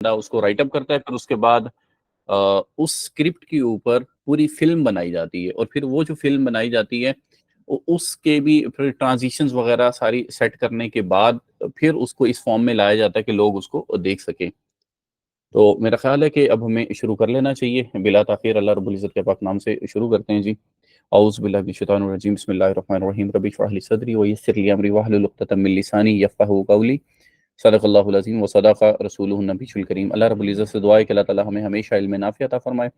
बंदा उसको right up करता है, फिर उसके बाद उस स्क्रिप्ट के ऊपर पूरी फिल्म बनाई जाती है, और फिर वो जो फिल्म बनाई जाती है उसके भी फिर ट्रांजिशंस वगैरह सारी सेट करने के बाद फिर उसको इस फॉर्म में लाया जाता है कि लोग उसको देख सकें। तो मेरा ख्याल है कि अब हमें शुरू कर लेना चाहिए बिला ताखीर। अल्लाह रब्बुल इज़्ज़त के पाक नाम से शुरू करते हैं जी। औज़ु बिल्लाहि मिनश शैतानिर रजीम, बिस्मिल्लाहिर रहमानिर रहीम, रब्बि इश्रह ली सदरी व यस्सिर ली अमरी वहलुल उक़दतम मिन लिसानी यफ़क़हू क़ौली, सदक़ल्लाहुल अज़ीम व सदक़ रसूलुहुन नबियुल करीम। अल्लाह रब्बुल इज़्ज़त से दुआ है कि अल्लाह ताला हमें हमेशा इल्म नाफ़िअ अता फ़रमाए,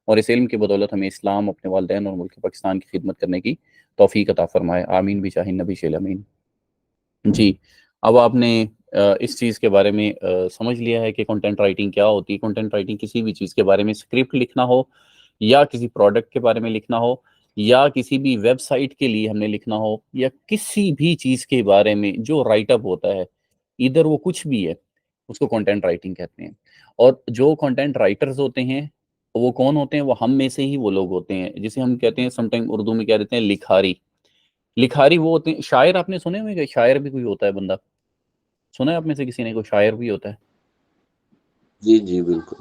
और इस इल्म की बदौलत हमें इस्लाम, अपने वालिदैन और मुल्क पाकिस्तान की खिदमत करने की तौफ़ीक अता फ़रमाए। आमीन बिजाहिन नबी अमीन। जी, अब आपने इस चीज़ के बारे में समझ लिया है कि कंटेंट राइटिंग क्या होती है। कंटेंट राइटिंग किसी भी चीज़ के बारे में स्क्रिप्ट लिखना हो, या किसी प्रोडक्ट के बारे में लिखना हो, या किसी भी वेबसाइट के लिए हमने लिखना हो, या किसी भी चीज़ के बारे में जो राइट अप होता है, इधर वो कुछ भी है, उसको कंटेंट राइटिंग कहते हैं। और जो कंटेंट राइटर्स होते हैं, वो कौन होते हैं? वो हम में से ही वो लोग होते हैं, जिसे हम कहते हैं समटाइम उर्दू में कह देते हैं लिखारी। लिखारी वो होते हैं। शायर आपने सुने होंगे कि शायर भी कोई होता है बंदा? सुना है आप में से किसी ने कोई शायर भी होता है? जी, जी, बिल्कुल।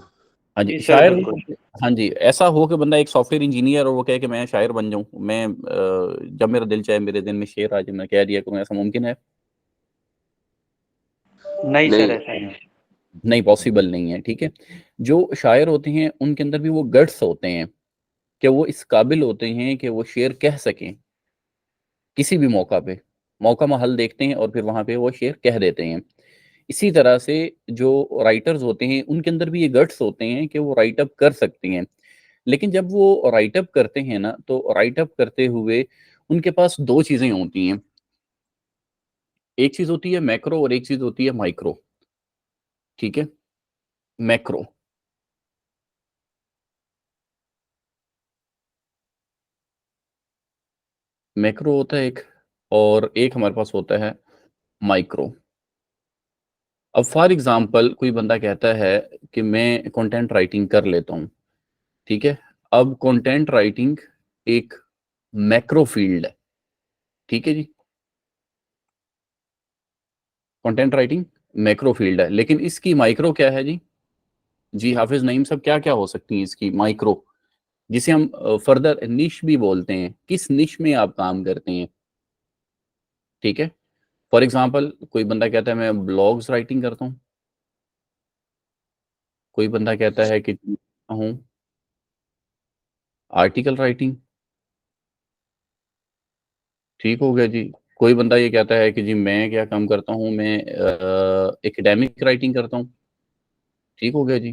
हाँ जी, जी सर, शायर बिल्कुल। हाँ जी, ऐसा हो कि बंदा एक सॉफ्टवेयर इंजीनियर और वो कहे कि मैं शायर बन जाऊँ। मैं जब मेरा दिल चाहे मेरे दिन में शेर आ जाए, मैं कह दिया करूँ, ऐसा मुमकिन है? नहीं सर, नहीं। ऐसा नहीं। नहीं, पॉसिबल नहीं है, ठीक है? जो शायर होते हैं उनके अंदर भी वो गट्स होते हैं कि वो इस काबिल होते हैं कि वो शेर कह सकें, किसी भी मौका पे। मौका महल देखते हैं और फिर वहाँ पे वो शेर कह देते हैं। इसी तरह से जो राइटर्स होते हैं उनके अंदर भी ये गट्स होते हैं कि वो राइट अप कर सकते हैं। लेकिन जब वो राइट अप करते हैं ना, तो राइट अप करते हुए उनके पास 2 चीज़ें होती हैं। एक चीज़ होती है मैक्रो और एक चीज़ होती है माइक्रो, ठीक है? मैक्रो, मैक्रो होता है एक, और एक हमारे पास होता है माइक्रो। अब फॉर एग्ज़ाम्पल कोई बंदा कहता है कि मैं कंटेंट राइटिंग कर लेता हूँ, ठीक है? अब कंटेंट राइटिंग एक मैक्रो फ़ील्ड है, ठीक है जी? कंटेंट राइटिंग मैक्रो फ़ील्ड है, लेकिन इसकी माइक्रो क्या है जी? जी, हाफ़िज़ नईम साहब, क्या-क्या हो सकती हैं इसकी माइक्रो? जिसे हम फर्दर निश भी बोलते हैं। किस निश में आप काम करते हैं, ठीक है? फॉर एग्ज़ाम्पल कोई बंदा कहता है मैं ब्लॉग्स राइटिंग करता हूँ, कोई बंदा कहता है कि हूँ आर्टिकल राइटिंग, ठीक हो गया जी। कोई बंदा ये कहता है कि जी मैं क्या काम करता हूँ, मैं एकेडमिक राइटिंग करता हूँ, ठीक हो गया जी।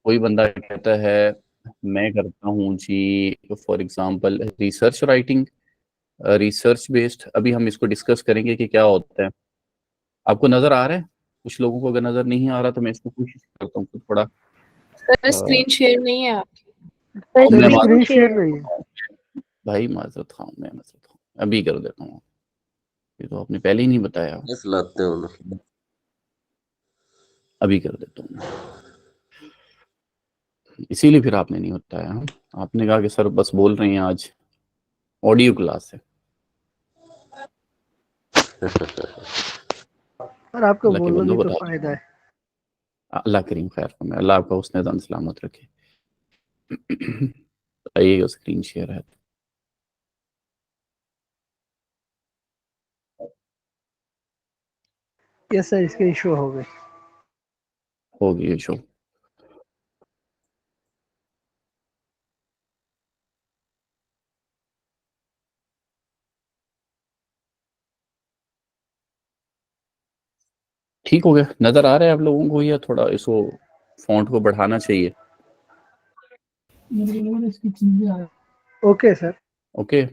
कोई बंदा कहता है मैं करता हूँ जी for example research writing, research based. अभी हम इसको डिस्कस करेंगे कि क्या होता है। आपको नज़र आ रहा है? कुछ लोगों को अगर नज़र नहीं आ रहा तो मैं इसको कोशिश करता हूँ कि थोड़ा सर स्क्रीन शेयर नहीं है आपकी। मैं स्क्रीन माज़रत शेयर नहीं है। भाई माज़रत ख़ाँ, मैं माज़रत ख़ाँ। अभी कर देता हूँ। ये तो आपने पहले ही नहीं बताया। यस लाते हो ना। अभी कर देता हूँ। इसीलिए फिर आपने नहीं बताया। हाँ? आपने कहा कि सर बस बोल रहे हैं आज ऑडियो क्लास है। पर आपको अल्लाह के बोलना बंदो भी तो बता फायदा है। अल्लाह करीम खैर फरमाए, अल्लाह आपका हुस्न ज़न सलामत रखे। आइएगा स्क्रीन शेयर है। यस सर, इसके इशू हो गए। होगी ये शो। ठीक हो गया? नज़र आ रहा है आप लोगों को, या थोड़ा इसको फ़ॉन्ट को बढ़ाना चाहिए? Okay sir. Okay.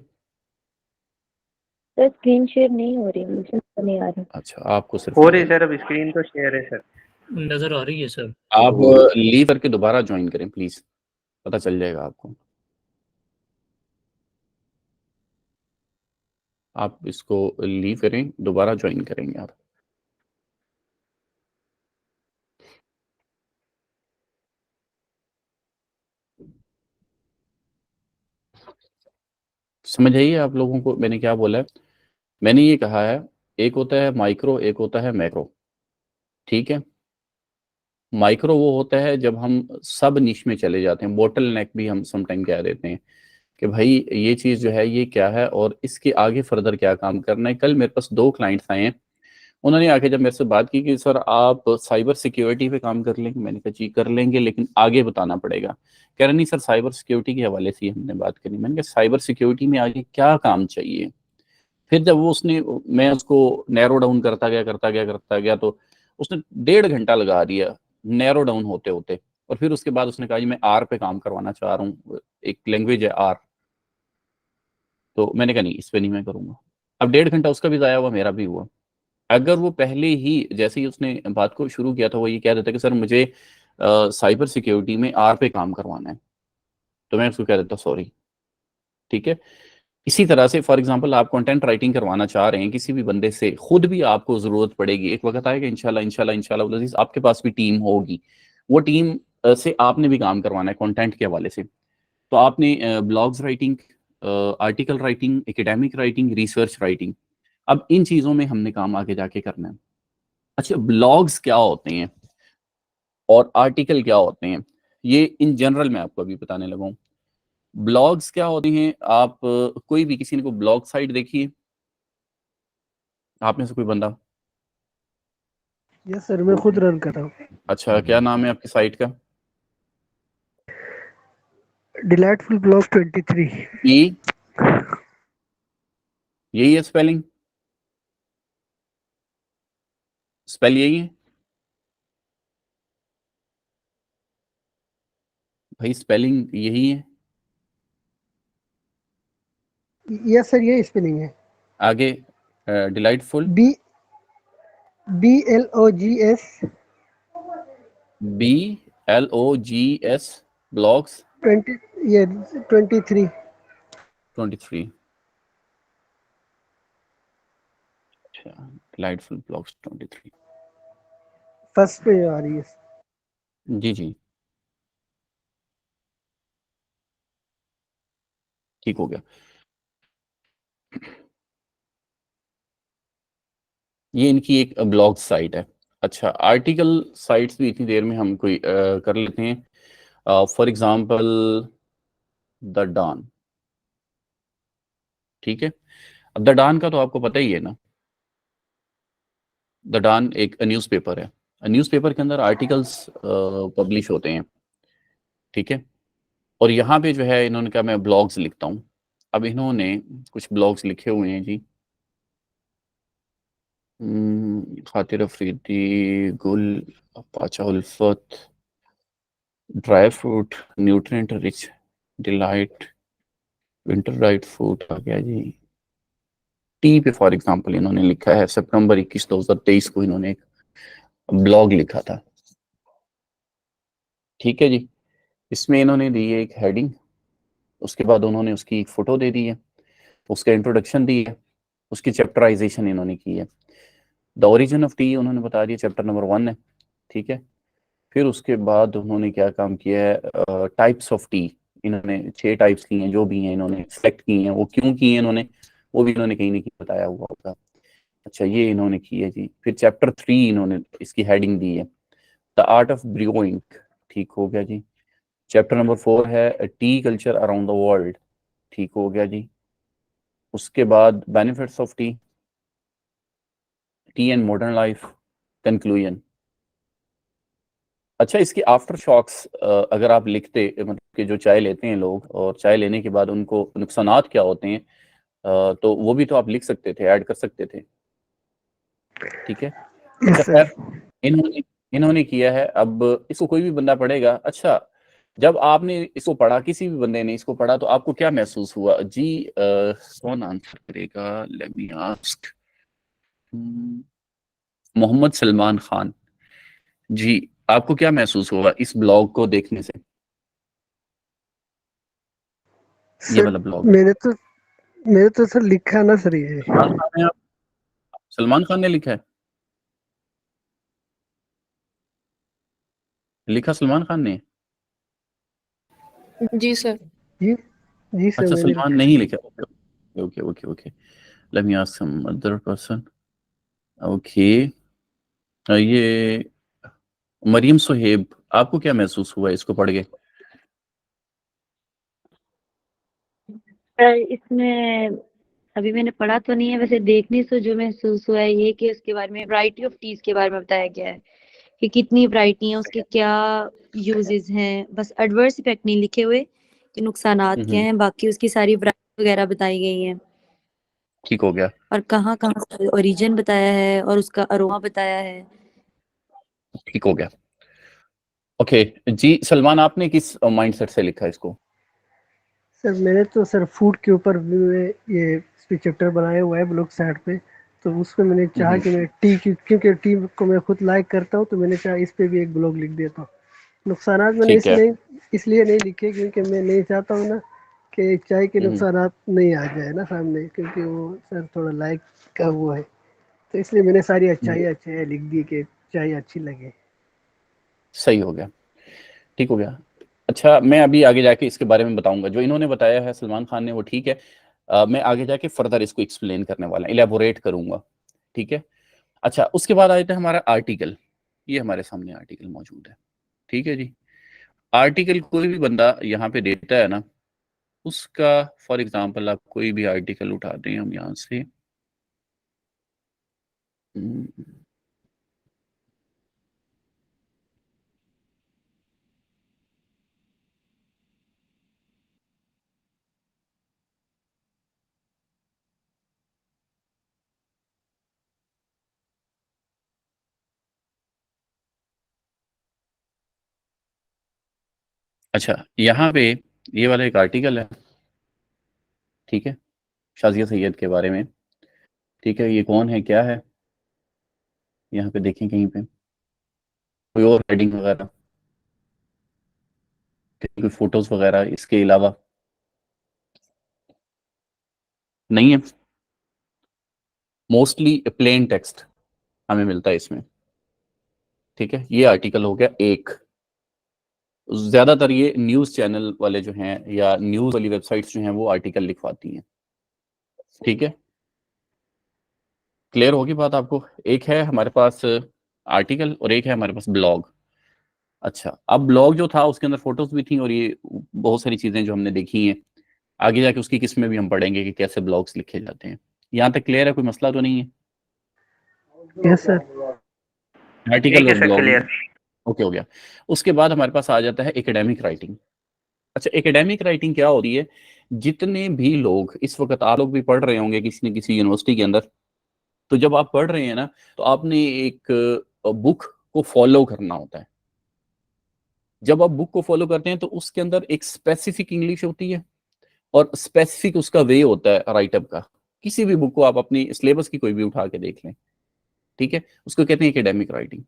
Sir screen share नहीं हो रही, मुझे तो नहीं आ रही। अच्छा, आपको सिर्फ हो रही है सर, अब स्क्रीन तो शेयर है सर। नजर आ रही है सर। आप लीव करके दोबारा ज्वाइन करें प्लीज, पता चल जाएगा आपको। आप इसको लीव करें, दोबारा ज्वाइन करेंगे आप। समझ आइए आप लोगों को मैंने क्या बोला है। मैंने ये कहा है एक होता है माइक्रो, एक होता है मैक्रो, ठीक है? माइक्रो वो होता है जब हम सब निश में चले जाते हैं, बोटल नेक भी हम समटाइम कह देते हैं कि भाई ये चीज़ जो है ये क्या है और इसके आगे फर्दर क्या काम करना है। कल मेरे पास 2 क्लाइंट्स आए हैं, उन्होंने आके जब मेरे से बात की कि सर आप साइबर सिक्योरिटी पे काम कर लेंगे, मैंने कहा जी कर लेंगे लेकिन आगे बताना पड़ेगा। कह रहे नहीं सर साइबर सिक्योरिटी के हवाले से ही हमने बात करी। मैंने कहा साइबर सिक्योरिटी में आगे क्या काम चाहिए। फिर जब वो उसने मैं उसको नैरो डाउन करता गया तो उसने 1.5 घंटा लगा दिया नैरो डाउन होते होते। और फिर उसके बाद उसने कहा जी मैं आर पे काम करवाना चाह रहा हूँ, एक लैंग्वेज है आर। तो मैंने कहा नहीं इस पे नहीं मैं करूंगा। अब 1.5 घंटा उसका भी ज़ाया हुआ, मेरा भी हुआ। अगर वो पहले ही जैसे ही उसने बात को शुरू किया था वो ये कह देता कि सर मुझे साइबर सिक्योरिटी में आर पे काम करवाना है, तो मैं उसको कह देता सॉरी, ठीक है। इसी तरह से फॉर एग्जांपल आप कंटेंट राइटिंग करवाना चाह रहे हैं किसी भी बंदे से, खुद भी आपको ज़रूरत पड़ेगी, एक वक्त आएगा इंशाल्लाह इंशाल्लाह इंशाल्लाह वल अज़ीज़ आपके पास भी टीम होगी, वो टीम से आपने भी काम करवाना है कंटेंट के हवाले से। तो आपने blogs writing, article writing, academic writing, research writing, अब इन चीज़ों में हमने काम आगे जाके करना है। अच्छा ब्लॉग्स क्या होते हैं और आर्टिकल क्या होते हैं, ये इन जनरल मैं आपको अभी बताने लगा हूँ। ब्लॉग्स क्या होते हैं, आप कोई भी किसी ने को ब्लॉग साइट देखी है आप में से कोई बंदा? यस सर, मैं खुद रन कर रहा हूँ। अच्छा क्या नाम है आपकी साइट का? Delightful blog 23। ई यही है स्पेलिंग, स्पेल यही है भाई, स्पेलिंग यही है। यस सर, ये स्पेलिंग है। आगे delightful B BLOGS BLOGS blogs 20, ये 23। 23। अच्छा डिलाइटफुल ब्लॉग्स 23। फर्स्ट पे आ रही है। जी जी ठीक हो गया। ये इनकी एक ब्लॉग साइट है। अच्छा आर्टिकल साइट्स भी इतनी देर में हम कोई कर लेते हैं। फॉर एग्जांपल द डॉन, ठीक है। अब द डॉन का तो आपको पता ही है ना, द डॉन एक न्यूज़पेपर है। न्यूज़पेपर के अंदर आर्टिकल्स पब्लिश होते हैं, ठीक है। और यहाँ पे जो है इन्होंने कहा मैं ब्लॉग्स लिखता हूँ। अब इन्होंने कुछ ब्लॉग्स लिखे हुए हैं जी, खातिर Afridi, Gul, Pacha Ulfat, dry fruit, nutrient rich, delight, winter right food आ गया जी। टी पे फॉर एग्जांपल इन्होंने लिखा है सितंबर 21 2023 को इन्होंने एक ब्लॉग लिखा था, ठीक है जी। इसमें इन्होंने दी है एक हेडिंग, उसके बाद उन्होंने उसकी एक फोटो दे दी है, उसका इंट्रोडक्शन दी है, उसकी चैप्टराइजेशन इन्होंने की है। द ओरिजिन ऑफ टी उन्होंने बता दिया चैप्टर नंबर 1 है, ठीक है। फिर उसके बाद उन्होंने क्या काम किया है, टाइप्स ऑफ टी इन्होंने 6 टाइप्स की हैं, जो भी हैं इन्होंने सेलेक्ट की हैं, वो क्यों की हैं इन्होंने वो भी इन्होंने कहीं ना कहीं बताया हुआ होगा। अच्छा ये इन्होंने की है जी। फिर चैप्टर 3 इन्होंने इसकी हेडिंग दी है द आर्ट ऑफ ब्रूइंग, ठीक हो गया जी। चैप्टर नंबर 4 है T culture around the world, ठीक हो गया जी। उसके बाद benefits of T, T and modern life, conclusion. अच्छा इसके आफ्टर शॉक्स अगर आप लिखते, मतलब कि जो चाय लेते हैं लोग और चाय लेने के बाद उनको नुकसानात क्या होते हैं, तो वो भी तो आप लिख सकते थे, ऐड कर सकते थे, ठीक है। अच्छा यस सर। खैर इन्होंने इन्होंने किया है। अब इसको कोई भी बंदा पढ़ेगा। अच्छा जब आपने इसको पढ़ा, किसी भी बंदे ने इसको पढ़ा, तो आपको क्या महसूस हुआ जी? कौन आंसर करेगा? Let me ask Mohammad Salman Khan ji. आपको क्या महसूस होगा इस ब्लॉग को देखने से? ये सर वाला ब्लॉग मैंने तो सर लिखा ना सर ये। सलमान खान ने सलमान खान ने लिखा है, लिखा सलमान खान ने? जी सर। जी जी सर, अच्छा मैंने सलमान लिखा। नहीं लिखा, okay okay okay. Let me ask some other person. Okay ये मरियम सुहेब, आपको क्या महसूस हुआ इसको पढ़ के? इसमें अभी मैंने पढ़ा तो नहीं है, वैसे देखने से जो महसूस हुआ है ये कि उसके बारे में वैरायटी ऑफ टीज के बारे में बताया गया है कि कितनी वैरायटी है, उसके क्या यूजेस हैं। बस एडवर्स इफेक्ट नहीं लिखे हुए कि नुकसानात क्या हैं, बाकी उसकी सारी वैरायटी वगैरह बताई गई है ठीक हो गया, और कहाँ कहाँ से ओरिजिन बताया है और उसका अरोमा बताया है। ठीक हो गया। ओके जी, सलमान आपने किस माइंडसेट से लिखा इसको? सर मैंने तो सर फूड के ऊपर भी मैं ये चैप्टर बनाया हुआ है ब्लॉग साइड पे, तो उसमें मैंने चाहा कि मैं क्योंकि टी को मैं खुद लाइक करता हूँ, तो मैंने चाहा इस पे भी एक ब्लॉग लिख देता हूँ। नुकसानात मैंने ठीक है, इसलिए नहीं लिखे क्योंकि मैं नहीं चाहता हूँ ना कि चाय के नुकसानात नहीं आ जाए ना सामने, क्योंकि वो सर थोड़ा लाइक का वो है, तो इसलिए मैंने सारी अच्छाई लिख दी कि चाय अच्छी लगे। सही हो गया, ठीक हो गया। अच्छा, मैं अभी आगे जाके इसके बारे में बताऊंगा। जो इन्होंने बताया है सलमान खान ने वो ठीक है, मैं आगे जाके फर्दर इसको एक्सप्लेन करने वाला, इलेबोरेट करूंगा, ठीक है। अच्छा, उसके बाद आ जाता है हमारा आर्टिकल। ये हमारे सामने आर्टिकल मौजूद है, ठीक है जी। आर्टिकल कोई भी बंदा यहाँ पे देता है ना, उसका फॉर एग्जांपल आप कोई भी आर्टिकल उठाते हैं हम यहाँ से, अच्छा यहाँ पे ये वाला एक आर्टिकल है, ठीक है, शाजिया सैयद के बारे में, ठीक है। ये कौन है, क्या है, यहाँ पे देखें कहीं पे कोई और हेडिंग वगैरह, कोई फोटोज वगैरह इसके अलावा नहीं है। मोस्टली प्लेन टेक्स्ट हमें मिलता है इसमें, ठीक है। ये आर्टिकल हो गया एक। ज्यादातर ये न्यूज चैनल वाले जो हैं या न्यूज वाली वेबसाइट्स जो हैं वो आर्टिकल लिखवाती हैं, ठीक है। क्लियर होगी बात आपको? एक है हमारे पास आर्टिकल और एक है हमारे पास ब्लॉग। अच्छा, अब ब्लॉग जो था उसके अंदर फोटोज भी थी और ये बहुत सारी चीजें जो हमने देखी हैं, आगे जाके उसकी किस्में भी हम पढ़ेंगे कि कैसे ब्लॉग्स लिखे जाते हैं। यहाँ तक क्लियर है, कोई मसला तो नहीं है? Yes sir. आर्टिकल ठीक है और सर, ब्लॉग में क्लियर। ओके हो गया। उसके बाद हमारे पास आ जाता है एकेडमिक राइटिंग। अच्छा, एकेडमिक राइटिंग क्या होती है? जितने भी लोग इस वक्त, आप लोग भी पढ़ रहे होंगे किसी न किसी यूनिवर्सिटी के अंदर, तो जब आप पढ़ रहे हैं ना, तो आपने एक बुक को फॉलो करना होता है। जब आप बुक को फॉलो करते हैं तो उसके अंदर एक स्पेसिफिक इंग्लिश होती है और स्पेसिफिक उसका वे होता है राइटअप का। किसी भी बुक को आप अपनी सिलेबस की कोई भी उठा के देख लें, ठीक है, उसको कहते हैं एकेडमिक राइटिंग।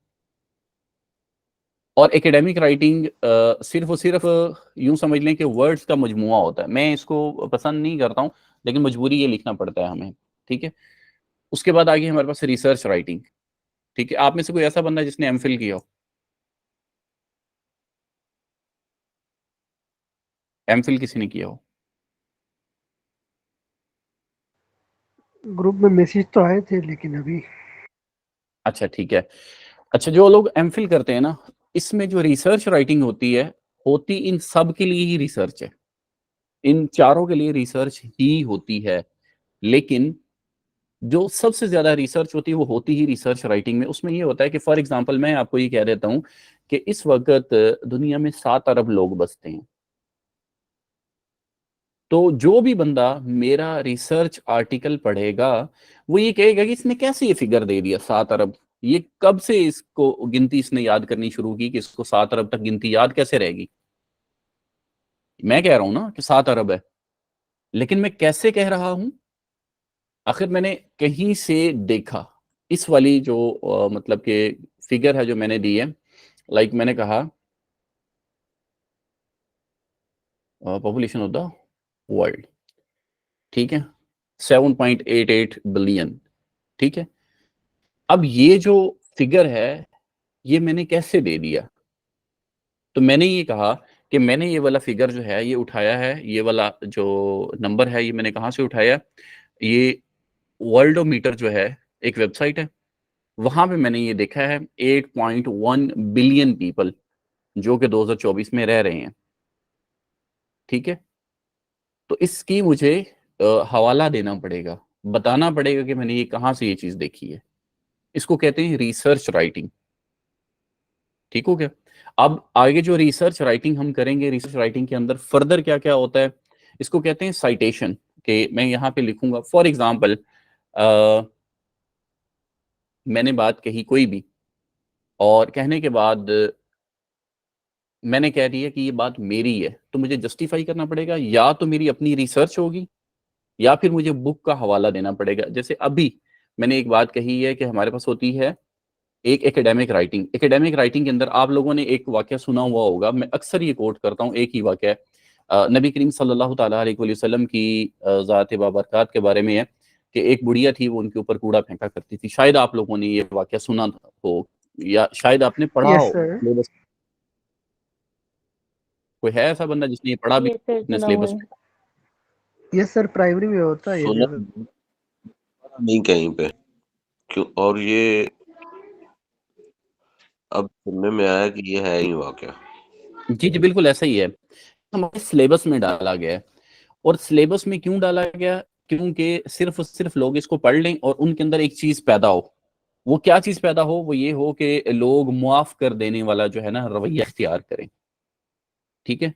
और एकेडमिक राइटिंग सिर्फ और सिर्फ यूं समझ लें कि वर्ड्स का मजमुआ होता है। मैं इसको पसंद नहीं करता हूं, लेकिन मजबूरी ये लिखना पड़ता है हमें, ठीक है। उसके बाद आगे हमारे पास रिसर्च राइटिंग, ठीक है। आप में से कोई ऐसा बंदा जिसने एमफिल किया हो? एमफिल किसी ने किया हो? ग्रुप में मैसेज तो आए थे लेकिन अभी। अच्छा, ठीक है। अच्छा, जो लोग एमफिल करते हैं ना, इसमें जो रिसर्च राइटिंग होती है, होती इन सब के लिए ही रिसर्च है, इन चारों के लिए रिसर्च ही होती है। लेकिन जो सबसे ज्यादा रिसर्च होती है वो होती ही रिसर्च राइटिंग में। उसमें ये होता है कि फॉर एग्जांपल मैं आपको ये कह देता हूं कि इस वक्त दुनिया में 7 अरब लोग बसते हैं, तो जो भी बंदा मेरा रिसर्च आर्टिकल पढ़ेगा वो ये कहेगा कि इसने कैसे ये फिगर दे दिया 7 अरब, ये कब से इसको गिनती इसने याद करनी शुरू की कि इसको 7 अरब तक गिनती याद कैसे रहेगी। मैं कह रहा हूं ना कि 7 अरब है, लेकिन मैं कैसे कह रहा हूं? आखिर मैंने कहीं से देखा। इस वाली जो मतलब कि फिगर है जो मैंने दी है, लाइक मैंने कहा पॉपुलेशन ऑफ द वर्ल्ड, ठीक है, 7.88 बिलियन, ठीक है। अब ये जो फिगर है ये मैंने कैसे दे दिया? तो मैंने ये कहा कि मैंने ये वाला फिगर जो है ये उठाया है, ये वाला जो नंबर है ये मैंने कहाँ से उठाया? ये वर्ल्डोमीटर जो है एक वेबसाइट है, वहां पे मैंने ये देखा है 8.1 बिलियन पीपल जो कि 2024 में रह रहे हैं। ठीक है, तो इसकी मुझे हवाला देना पड़ेगा, बताना पड़ेगा कि मैंने ये कहाँ से ये चीज देखी है। इसको कहते हैं रिसर्च राइटिंग। ठीक हो गया। अब आगे जो रिसर्च राइटिंग हम करेंगे, रिसर्च राइटिंग के अंदर फर्दर क्या क्या होता है, इसको कहते हैं साइटेशन। कि मैं यहाँ पे लिखूंगा फॉर एग्जाम्पल, मैंने बात कही कोई भी, और कहने के बाद मैंने कह दिया कि ये बात मेरी है, तो मुझे जस्टिफाई करना पड़ेगा, या तो मेरी अपनी रिसर्च होगी या फिर मुझे बुक का हवाला देना पड़ेगा। जैसे अभी मैंने एक बात कही है कि हमारे पास होती है एक एकेडमिक राइटिंग। एकेडमिक राइटिंग के अंदर आप लोगों ने एक वाकया सुना हुआ होगा, मैं अक्सर ये कोट करता हूँ, एक ही वाकया है, नबी करीम सल्लल्लाहु ताला अलैहि वसल्लम की ज़ात बाबरकात के बारे में है कि एक बुढ़िया थी, वो उनके ऊपर कूड़ा फेंका करती थी। शायद आप लोगों ने ये वाकया सुना हो, या शायद आपने पढ़ा यस हो सर। सिलेबस। कोई है ऐसा बंदा जिसने ये पढ़ा भी ये सर अपने सुना हुआ सिलेबस में? है। यस सर, प्राइमरी में होता है ये सुना लेवल। नहीं कहीं पे क्यों, और ये अब सुनने में आया कि ये है ही वाकया। जी जी बिल्कुल ऐसा ही है, हमारे सिलेबस में डाला गया है। और सिलेबस में क्यों डाला गया? क्योंकि सिर्फ और सिर्फ लोग इसको पढ़ लें और उनके अंदर एक चीज पैदा हो। वो क्या चीज पैदा हो? वो ये हो कि लोग मुआफ कर देने वाला जो है ना रवैया इख्तियार करें। ठीक है,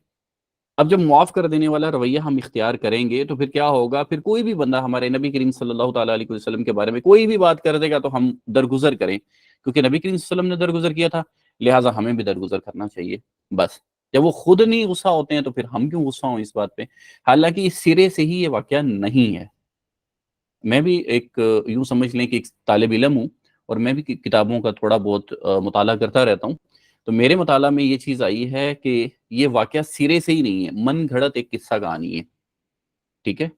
अब जब मुआफ कर देने वाला रवैया हम इख्तियार करेंगे तो फिर क्या होगा? फिर कोई भी बंदा हमारे नबी करीम सल्लल्लाहु ताला अलैहि वसल्लम के बारे में कोई भी बात कर देगा तो हम दरगुजर करें, क्योंकि नबी करीम सल्लल्लाहु अलैहि वसल्लम ने दरगुजर किया था, लिहाजा हमें भी दरगुजर करना चाहिए। बस जब वो खुद नहीं गुस्सा होते हैं तो फिर हम क्यों गुस्सा हों इस बात पे? हालांकि इस सिरे से ही ये वाकया नहीं है। मैं भी एक यूं समझ लें कि एक तालिब इल्म हूँ, और मैं भी किताबों का थोड़ा बहुत मुताला करता रहता हूँ। तो मेरे मुताला में ये चीज़ आई है कि ये वाकया सिरे से ही नहीं है, मन घड़त एक किस्सा कहानी है। ठीक है,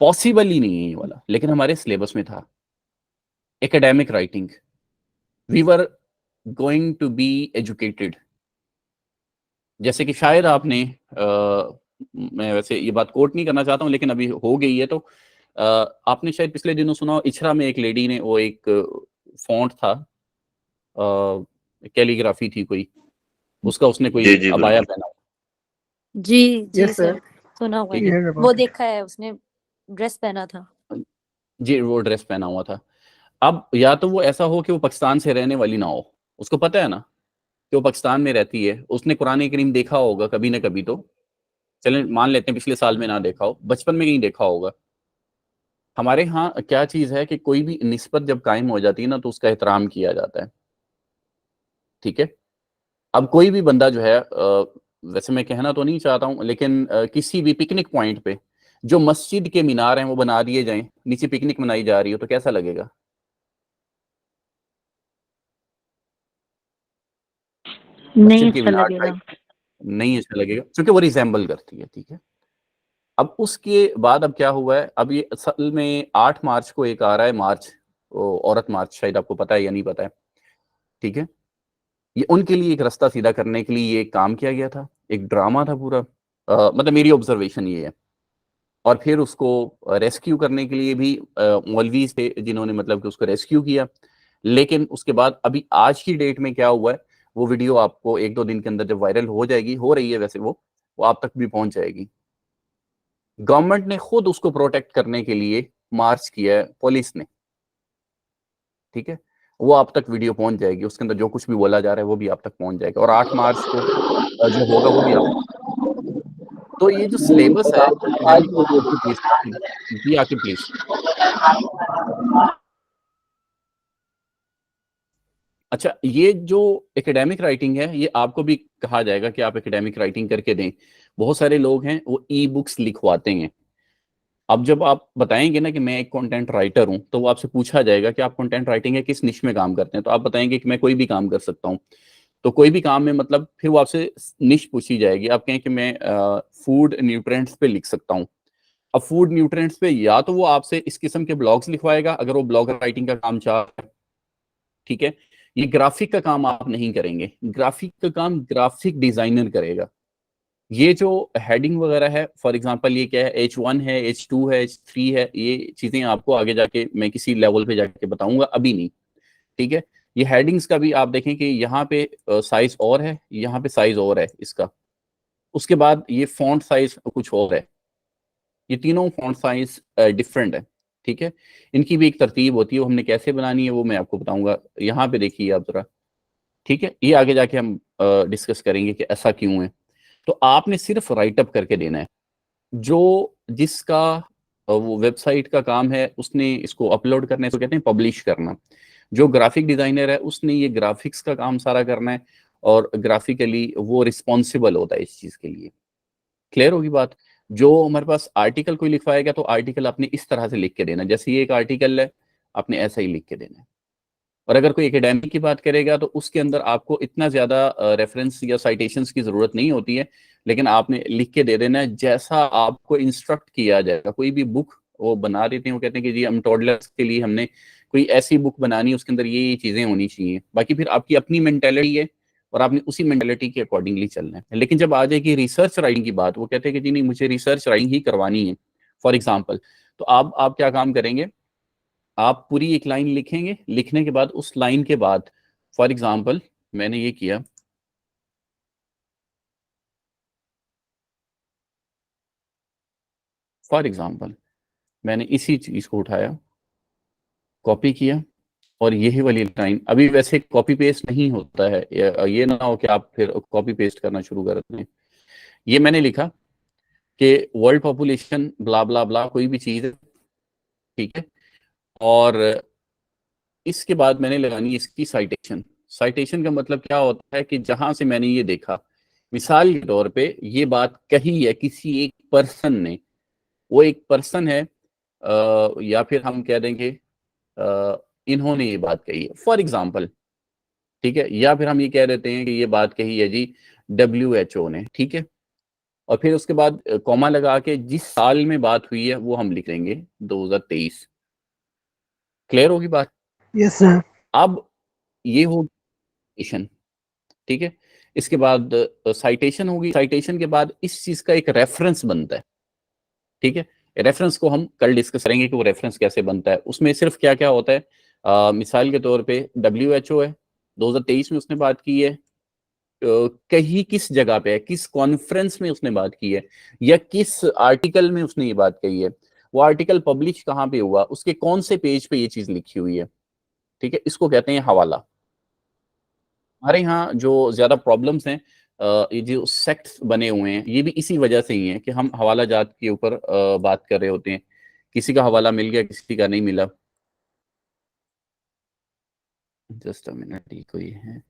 पॉसिबल ही नहीं है ये वाला, लेकिन हमारे सिलेबस में था। Academic writing, we were going to be educated. जैसे कि शायद आपने मैं वैसे ये बात कोट नहीं करना चाहता हूँ, लेकिन अभी हो गई है तो आपने शायद पिछले दिनों सुना हो, इचरा में एक लेडी ने वो एक फॉन्ट था, कैलीग्राफी थी कोई, उसका उसने कोई जी जी अबाया बिल्कुल। पहना। जी जी यस सर, सर, सुना हुआ ठीक है। है, ये वो देखा है, उसने ड्रेस पहना था। जी वो ड्रेस पहना हुआ था। अब या तो वो ऐसा हो कि वो पाकिस्तान से रहने वाली ना हो, उसको पता है ना कि वो पाकिस्तान में रहती है, उसने कुरान करीम देखा होगा कभी ना कभी तो, चलें मान लेते हैं पिछले साल में ना देखा हो, बचपन में कहीं देखा होगा। हमारे यहाँ क्या चीज है कि कोई भी निस्बत जब कायम हो जाती है ना तो उसका एहतराम किया जाता है। ठीक है, अब कोई भी बंदा जो है वैसे मैं कहना तो नहीं चाहता हूं, लेकिन किसी भी पिकनिक पॉइंट पे जो मस्जिद के मीनार हैं वो बना दिए जाएं, नीचे पिकनिक मनाई जा रही हो, तो कैसा लगेगा? नहीं मस्जिद के अच्छा मीनार लगेगा। टाइप नहीं अच्छा लगेगा, क्योंकि वो रिजेंबल करती है। ठीक है, अब उसके बाद अब क्या हुआ है, अब ये असल में 8 मार्च को एक आ रहा है मार्च, औरत मार्च, शायद आपको पता है या नहीं पता है। ठीक है, ये उनके लिए एक रास्ता सीधा करने के लिए ये एक काम किया गया था, एक ड्रामा था पूरा। मतलब मेरी ऑब्जर्वेशन ये है। और फिर उसको रेस्क्यू करने के लिए भी मौलवी थे जिन्होंने मतलब कि उसको रेस्क्यू किया। लेकिन उसके बाद अभी आज की डेट में क्या हुआ है, वो वीडियो आपको 1-2 दिन के अंदर जब वायरल हो जाएगी, हो रही है वैसे, वो आप तक भी पहुंच जाएगी। गवर्नमेंट ने खुद उसको प्रोटेक्ट करने के लिए मार्च किया है, पुलिस ने। ठीक है, वो आप तक वीडियो पहुंच जाएगी, उसके अंदर जो कुछ भी बोला जा रहा है वो भी आप तक पहुंच जाएगा, और 8 मार्च को जो होगा वो भी आप। तो ये जो सिलेबस है एकेडमिक, प्लीज जी आके प्लीज। अच्छा, ये जो एकेडमिक राइटिंग है ये आपको भी कहा जाएगा कि आप एकेडमिक राइटिंग करके दें। बहुत सारे लोग हैं वो ई बुक्स लिखवाते हैं। अब जब आप बताएंगे ना कि मैं एक कंटेंट राइटर हूं, तो वो आपसे पूछा जाएगा कि आप कंटेंट राइटिंग है किस निश में काम करते हैं, तो आप बताएंगे कि मैं कोई भी काम कर सकता हूं। तो कोई भी काम में मतलब फिर वो आपसे निश पूछी जाएगी, आप कहें कि मैं फूड न्यूट्रिएंट्स पे लिख सकता हूँ। अब फूड न्यूट्रिएंट्स पे या तो वो आपसे इस किस्म के ब्लॉग्स लिखवाएगा अगर वो ब्लॉग राइटिंग का काम चाह रहा है। ठीक है, ये ग्राफिक का काम आप नहीं करेंगे, ग्राफिक का काम ग्राफिक डिजाइनर करेगा। ये जो हेडिंग वगैरह है, फॉर एग्जांपल ये क्या है, H1 है, H2 है, H3 है, ये चीजें आपको आगे जाके मैं किसी लेवल पे जाके बताऊंगा, अभी नहीं। ठीक है, ये हेडिंग्स का भी आप देखें कि यहाँ पे साइज और है, यहाँ पे साइज और है इसका। उसके बाद ये फॉन्ट साइज कुछ और है, ये तीनों फॉन्ट साइज डिफरेंट है। ठीक है, इनकी भी एक तरतीब होती है, वो हमने कैसे बनानी है वो मैं आपको बताऊंगा। यहाँ पे देखिए आप जरा, ठीक है, ये आगे जाके हम डिस्कस करेंगे कि ऐसा क्यों है। तो आपने सिर्फ राइटअप करके देना है। जो जिसका वो वेबसाइट का काम है, उसने इसको अपलोड करना है, इसको कहते हैं पब्लिश करना। जो ग्राफिक डिजाइनर है, उसने ये ग्राफिक्स का काम सारा करना है, और ग्राफिकली वो रिस्पॉन्सिबल होता है इस चीज के लिए। क्लियर होगी बात। जो हमारे पास आर्टिकल कोई लिखवाएगा, तो आर्टिकल आपने इस तरह से लिख के देना, जैसे ये एक आर्टिकल है, आपने ऐसा ही लिख के देना है। और अगर कोई एकेडमिक की बात करेगा, तो उसके अंदर आपको इतना ज्यादा रेफरेंस या साइटेशंस की जरूरत नहीं होती है, लेकिन आपने लिख के दे देना है जैसा आपको इंस्ट्रक्ट किया जाएगा। कोई भी बुक वो बना देते हैं, वो कहते हैं कि जी हम टॉडलर्स के लिए हमने कोई ऐसी बुक बनानी है, उसके अंदर ये चीजें होनी चाहिए। बाकी फिर आपकी अपनी मेंटेलिटी है, और आपने उसी मेंटेलिटी के अकॉर्डिंगली चलना है। लेकिन जब आ जाएगी रिसर्च राइटिंग की बात, वो कहते हैं कि जी नहीं, मुझे रिसर्च राइटिंग ही करवानी है, फॉर एग्जाम्पल। तो आप क्या काम करेंगे, आप पूरी एक लाइन लिखेंगे, लिखने के बाद उस लाइन के बाद, फॉर एग्जाम्पल मैंने ये किया, फॉर एग्जाम्पल मैंने इसी चीज को उठाया, कॉपी किया, और यही वाली लाइन, अभी वैसे कॉपी पेस्ट नहीं होता है, ये ना हो कि आप फिर कॉपी पेस्ट करना शुरू कर दें। ये मैंने लिखा कि वर्ल्ड पॉपुलेशन ब्ला ब्ला ब्ला, कोई भी चीज है, ठीक है, और इसके बाद मैंने लगानी इसकी साइटेशन। साइटेशन का मतलब क्या होता है कि जहां से मैंने ये देखा, मिसाल के तौर पे ये बात कही है किसी एक पर्सन ने, वो एक पर्सन है, या फिर हम कह देंगे इन्होंने ये बात कही है, फॉर एग्जाम्पल। ठीक है, या फिर हम ये कह देते हैं कि ये बात कही है जी WHO ने। ठीक है, और फिर उसके बाद कॉमा लगा के जिस साल में बात हुई है वो हम लिख देंगे 2023। क्लियर होगी बात। Yes sir. अब ये हो साइटेशन, ठीक है, इसके बाद साइटेशन होगी, साइटेशन के बाद इस चीज का एक रेफरेंस बनता है। ठीक है, रेफरेंस को हम कल डिस्कस करेंगे कि वो रेफरेंस कैसे बनता है। उसमें सिर्फ क्या क्या होता है, मिसाल के तौर पे WHO है, 2023 में उसने बात की है, कहीं किस जगह पे है, किस कॉन्फ्रेंस में उसने बात की है, या किस आर्टिकल में उसने ये बात कही है, वो आर्टिकल पब्लिश कहाँ पे हुआ, उसके कौन से पेज पे ये चीज लिखी हुई है। ठीक है, इसको कहते हैं हवाला। हमारे यहाँ जो ज्यादा प्रॉब्लम्स हैं, ये जो सेक्ट्स बने हुए हैं, ये भी इसी वजह से ही है कि हम हवाला जात के ऊपर बात कर रहे होते हैं। किसी का हवाला मिल गया, किसी का नहीं मिला। जस्ट अ मिनट, ये कोई है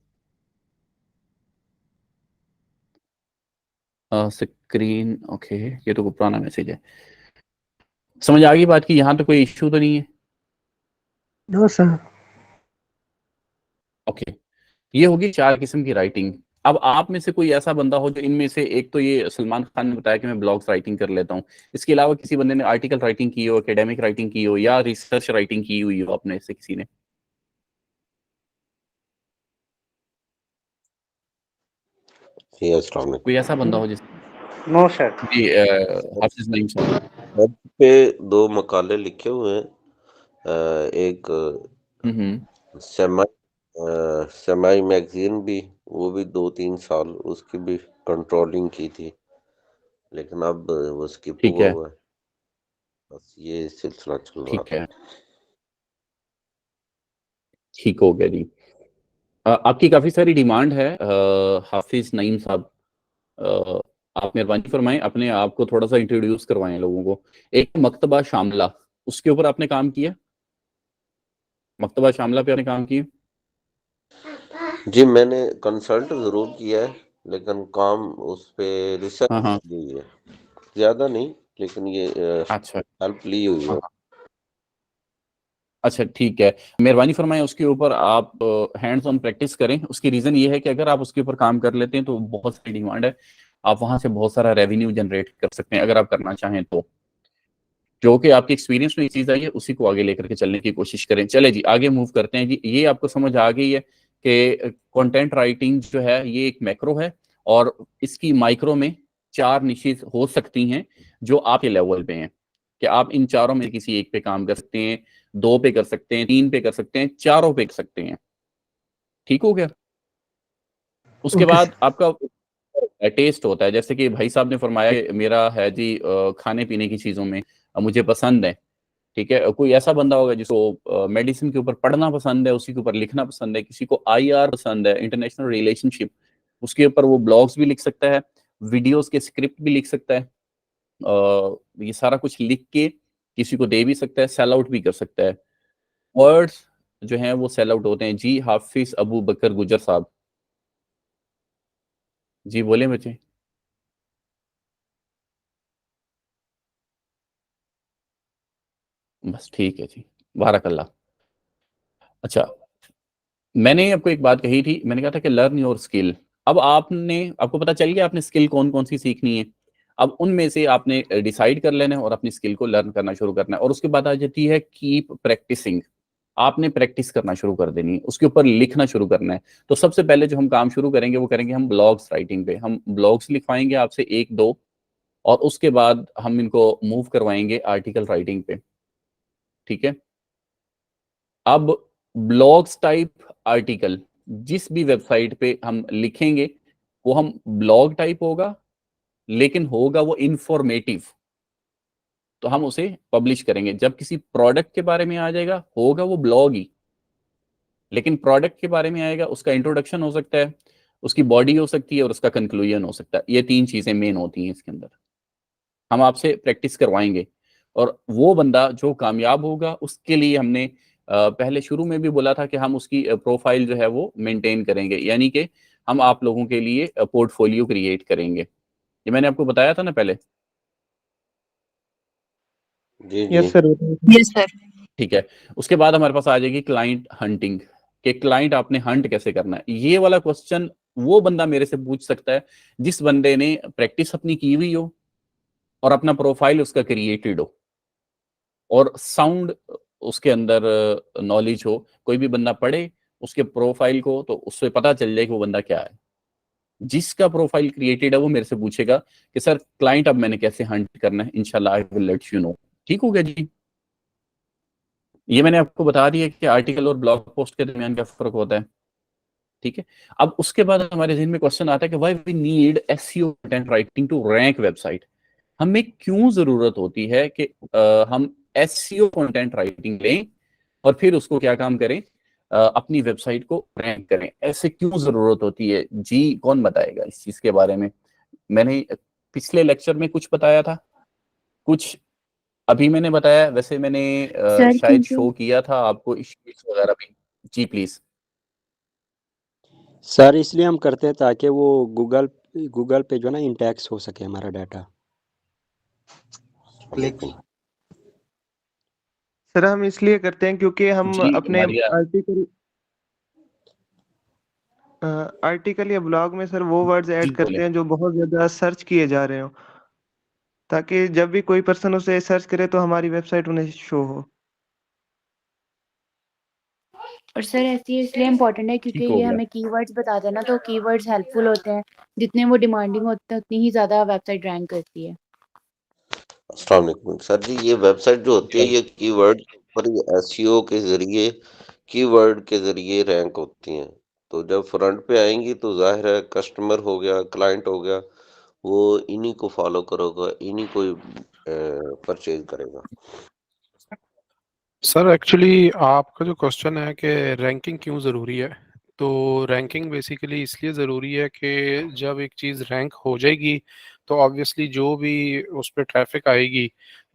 स्क्रीन, ओके, ये तो कोई पुराना मैसेज है। समझ आ गई बात की, यहाँ तो कोई इश्यू तो नहीं है। No sir. ओके, ये होगी 4 किस्म की राइटिंग। अब आप में से कोई ऐसा बंदा हो जो इनमें से एक, तो ये सलमान खान ने बताया कि मैं ब्लॉग्स राइटिंग कर लेता हूँ, इसके अलावा किसी बंदे ने आर्टिकल राइटिंग की हो, एकेडमिक राइटिंग की हो, या रिसर्च राइटिंग की हुई हो अपने से किसी ने? जी अस्सलाम वालेकुम। कोई ऐसा बंदा हो जिस नो सर। जी हाफिज नईम साहब। वेब पे 2 मकाले लिखे हुए हैं। एक हम्म, सेमाई मैगजीन भी, वो भी 2-3 साल उसकी भी कंट्रोलिंग की थी, लेकिन अब वो स्किप ठीक हुआ है, हुआ है। बस ये सिलसिला चल रहा ठीक था। है, ठीक हो गया जी। आपकी काफी सारी डिमांड है हाफिज नईम साहब। अ, आप मेहरबानी फरमाएं, अपने आप को थोड़ा सा इंट्रोड्यूस करवाएं लोगों को। एक मकतबा शामला, उसके ऊपर आपने काम किया, मकतबा शामला पे आपने काम किया? जी मैंने कंसल्ट ज़रूर किया है, लेकिन काम उस पे रिसर्च हाँ हाँ, की है। ज़्यादा नहीं, लेकिन ये अच्छा हेल्प ली हुई है। हाँ, अच्छा ठीक है, मेहरबानी फरमाएं उसके ऊपर आप हैंड्स ऑन प्रैक्टिस करें। उसकी रीजन ये है कि अगर आप उसके ऊपर काम कर लेते हैं तो बहुत सारी डिमांड है, आप वहां से बहुत सारा रेवेन्यू जनरेट कर सकते हैं अगर आप करना चाहें तो। जो कि आपके एक्सपीरियंस में ये चीज आई है, उसी को आगे लेकर के चलने की कोशिश करें। चले जी, आगे मूव करते हैं जी। ये आपको समझ आ गई है कि कंटेंट राइटिंग जो है ये एक मैक्रो है, और इसकी माइक्रो में 4 निशेस हो सकती हैं जो आपके लेवल पे हैं, कि आप इन चारों में किसी एक पे काम कर सकते हैं, 2 पे कर सकते हैं, 3 पे कर सकते हैं, चारों पे कर सकते हैं। ठीक हो गया? उसके ओके बाद आपका टेस्ट होता है, जैसे कि भाई साहब ने फरमाया कि मेरा है जी खाने पीने की चीजों में मुझे पसंद है। ठीक है, कोई ऐसा बंदा होगा जिसको मेडिसिन के ऊपर पढ़ना पसंद है, उसी के ऊपर लिखना पसंद है, किसी को आईआर पसंद है, इंटरनेशनल रिलेशनशिप, उसके ऊपर वो ब्लॉग्स भी लिख सकता है, वीडियोस के स्क्रिप्ट भी लिख सकता है, ये सारा कुछ लिख के किसी को दे भी सकता है, सेल आउट भी कर सकता है। वर्ड्स जो हैं वो सेल आउट होते हैं। जी हाफिज अबू बकर गुजर साहब, जी बोले बच्चे। बस ठीक है जी, बारकल्ला। अच्छा, मैंने आपको एक बात कही थी, मैंने कहा था कि लर्न योर स्किल। अब आपको पता चल गया आपने स्किल कौन कौन सी सीखनी है। अब उनमें से आपने डिसाइड कर लेना है और अपनी स्किल को लर्न करना शुरू करना है। और उसके बाद आ जाती है कीप प्रैक्टिसिंग। आपने प्रैक्टिस करना शुरू कर देनी है, उसके ऊपर लिखना शुरू करना है। तो सबसे पहले जो हम काम शुरू करेंगे वो करेंगे हम ब्लॉग्स राइटिंग पे। हम ब्लॉग्स लिखवाएंगे आपसे 1-2, और उसके बाद हम इनको मूव करवाएंगे आर्टिकल राइटिंग पे। ठीक है, अब ब्लॉग्स टाइप आर्टिकल जिस भी वेबसाइट पे हम लिखेंगे वो हम ब्लॉग टाइप होगा, लेकिन होगा वो इंफॉर्मेटिव, तो हम उसे पब्लिश करेंगे। जब किसी प्रोडक्ट के बारे में आ जाएगा होगा वो ब्लॉग ही, लेकिन प्रोडक्ट के बारे में आएगा उसका इंट्रोडक्शन हो सकता है, उसकी बॉडी हो सकती है और उसका कंक्लूजन हो सकता है। ये 3 चीजें मेन होती हैं इसके अंदर। हम आपसे प्रैक्टिस करवाएंगे, और वो बंदा जो कामयाब होगा उसके लिए हमने पहले शुरू में भी बोला था कि हम उसकी प्रोफाइल जो है वो मेंटेन करेंगे, यानी कि हम आप लोगों के लिए पोर्टफोलियो क्रिएट करेंगे। ये मैंने आपको बताया था ना पहले। जी जी यस सर। Yes sir. ठीक है, उसके बाद हमारे पास आ जाएगी क्लाइंट हंटिंग, कि क्लाइंट आपने हंट कैसे करना है। ये वाला क्वेश्चन वो बंदा मेरे से पूछ सकता है जिस बंदे ने प्रैक्टिस अपनी की हुई हो और अपना प्रोफाइल उसका क्रिएटेड हो और साउंड उसके अंदर नॉलेज हो। कोई भी बंदा पढ़े उसके प्रोफाइल को तो उससे पता चल जाए कि वो बंदा क्या है। जिसका प्रोफाइल क्रिएटेड है वो मेरे से पूछेगा कि सर क्लाइंट अब मैंने कैसे हंट करना है, इंशाल्लाह I will let you know. ठीक हो गया जी। ये मैंने आपको बता दिया कि आर्टिकल और ब्लॉग पोस्ट के दरमियान क्या फर्क होता है। ठीक है, अब उसके बाद हमारे ज़हन में क्वेश्चन आता है कि why we need SEO content writing to rank website. हमें क्यों जरूरत होती है कि हम एसईओ कंटेंट राइटिंग लें और फिर उसको क्या काम करें, अपनी वेबसाइट को रैंक करें। ऐसे क्यों जरूरत होती है जी, कौन बताएगा इस चीज के बारे में। मैंने पिछले लेक्चर में कुछ बताया था, कुछ अभी मैंने बताया, वैसे मैंने सर शायद क्योंकि शो किया था आपको शीट्स वगैरह भी। जी प्लीज। सर इसलिए हम करते हैं ताकि वो गूगल पे जो है ना इंडेक्स हो सके हमारा डाटा। वालेकुम। सर हम इसलिए करते हैं क्योंकि हम जी अपने मारिया। आर्टिकल या ब्लॉग में सर वो वर्ड्स जी ऐड बोले। करते हैं जो बहुत ज्यादा सर्च किए जा रहे हो, ताकि जब भी कोई पर्सन उसे सर्च करे तो हमारी वेबसाइट उन्हें शो हो। और सर ऐसी इसलिए इम्पोर्टेंट है क्योंकि ठीक हो ये गया। हमें कीवर्ड्स बताते हैं ना, तो कीवर्ड्स हेल्पफुल होते हैं। जितने वो डिमांडिंग होते हैं उतनी ही ज्यादा वेबसाइट रैंक करती है। अस्सलाम वालेकुम सर जी। ये वेबसाइट जो होती है ये कीवर्ड पर एसईओ के जरिए, कीवर्ड के जरिए रैंक होती हैं। तो जब फ्रंट पे आएंगी तो जाहिर है कस्टमर हो गया, क्लाइंट हो गया, वो इन्हीं को फॉलो करेगा, इन्हीं को परचेज करेगा। सर एक्चुअली आपका जो क्वेश्चन है कि रैंकिंग क्यों ज़रूरी है, तो रैंकिंग बेसिकली इसलिए ज़रूरी है कि जब एक चीज़ रैंक हो जाएगी तो ऑब्वियसली जो भी उस पर ट्रैफिक आएगी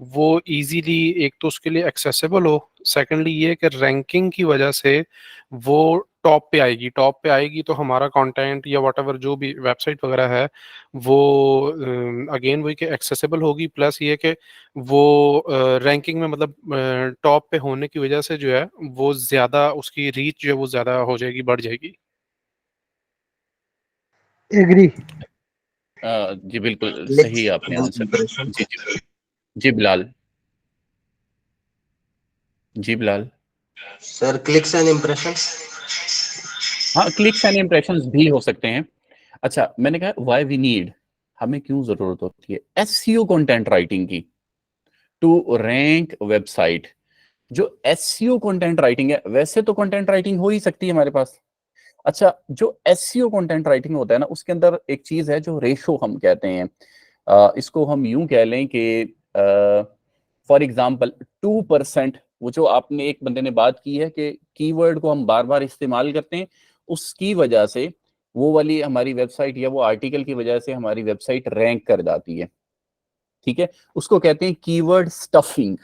वो इजीली एक तो उसके लिए एक्सेसिबल हो, सेकेंडली ये कि रैंकिंग की वजह से वो टॉप पे आएगी तो हमारा कंटेंट या व्हाटएवर जो भी वेबसाइट वगैरह है वो अगेन वही कि एक्सेसिबल होगी, प्लस ये कि वो रैंकिंग में मतलब टॉप पे होने की वजह से जो है वो ज़्यादा उसकी रीच जो है वो ज़्यादा हो जाएगी, बढ़ जाएगी। एग्री। जी बिल्कुल सही आपने आंसर दिया। जी जी जी बिलाल। जी Bilal. Sir clicks and impressions. हाँ, क्लिक्स एंड इम्प्रेशंस भी हो सकते हैं। अच्छा, मैंने कहा व्हाई वी नीड, हमें क्यों जरूरत होती है एसईओ कंटेंट राइटिंग की टू रैंक वेबसाइट। जो एसईओ कंटेंट राइटिंग है, वैसे तो कंटेंट राइटिंग हो ही सकती है हमारे पास। अच्छा, जो एसईओ कंटेंट राइटिंग होता है ना, उसके अंदर एक चीज है जो रेशो हम कहते हैं। इसको हम यूं कह लें कि फॉर एग्जांपल 2%, वो जो आपने एक बंदे ने बात की है कि कीवर्ड को हम बार बार इस्तेमाल करते हैं, उसकी वजह से वो वाली हमारी वेबसाइट या वो आर्टिकल की वजह से हमारी वेबसाइट रैंक कर जाती है। ठीक है, उसको कहते हैं कीवर्ड स्टफिंग।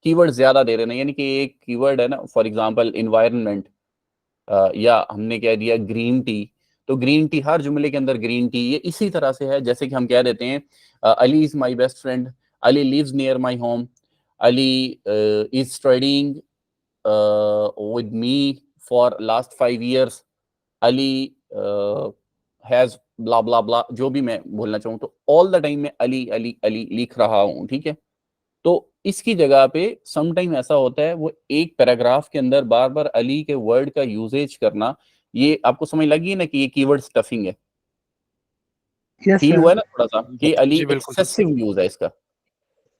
कीवर्ड ज्यादा दे रहे हैं, यानी कि एक कीवर्ड है ना, फॉर एग्जांपल इन्वायरमेंट, या हमने कह दिया ग्रीन टी, तो ग्रीन टी हर जुमले के अंदर ग्रीन टी, ये इसी तरह से है जैसे कि हम कह देते हैं Ali is my best friend, Ali lives near my home, Ali is studying with me for last 5 years, Ali has blah blah blah, जो भी मैं बोलना चाहूँ, तो ऑल द टाइम मैं अली अली अली लिख रहा हूँ। ठीक है, तो इसकी जगह पे सम टाइम ऐसा होता है, वो एक पैराग्राफ के अंदर बार बार अली के वर्ड का यूजेज करना, ये आपको समझ लगी ना कि ये कीवर्ड स्टफिंग है। Yes feel sir. हुआ है ना थोड़ा सा कि अली जी बिल्कुल सर। एक्सेसिव यूज है इसका।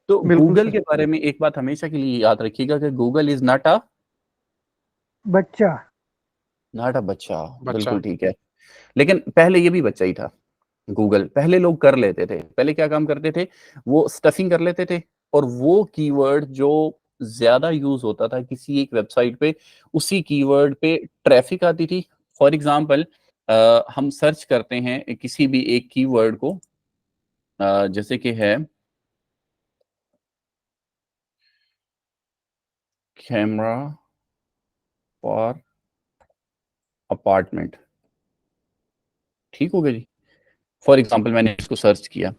तो बिल्कुल गूगल सर। के बारे में एक बात हमेशा के लिए याद रखिएगा कि गूगल इज नॉट अ बच्चा। बच्चा। बच्चा। बिल्कुल ठीक है, लेकिन पहले ये भी बच्चा ही था। गूगल पहले लोग कर लेते थे, पहले क्या काम करते थे, वो स्टफिंग कर लेते थे, और वो कीवर्ड जो ज्यादा यूज होता था किसी एक वेबसाइट पे, उसी कीवर्ड पे ट्रैफिक आती थी। फॉर एग्जांपल हम सर्च करते हैं किसी भी एक कीवर्ड को, जैसे कि है कैमरा फॉर अपार्टमेंट। ठीक हो गया जी, फॉर एग्जांपल मैंने इसको सर्च किया।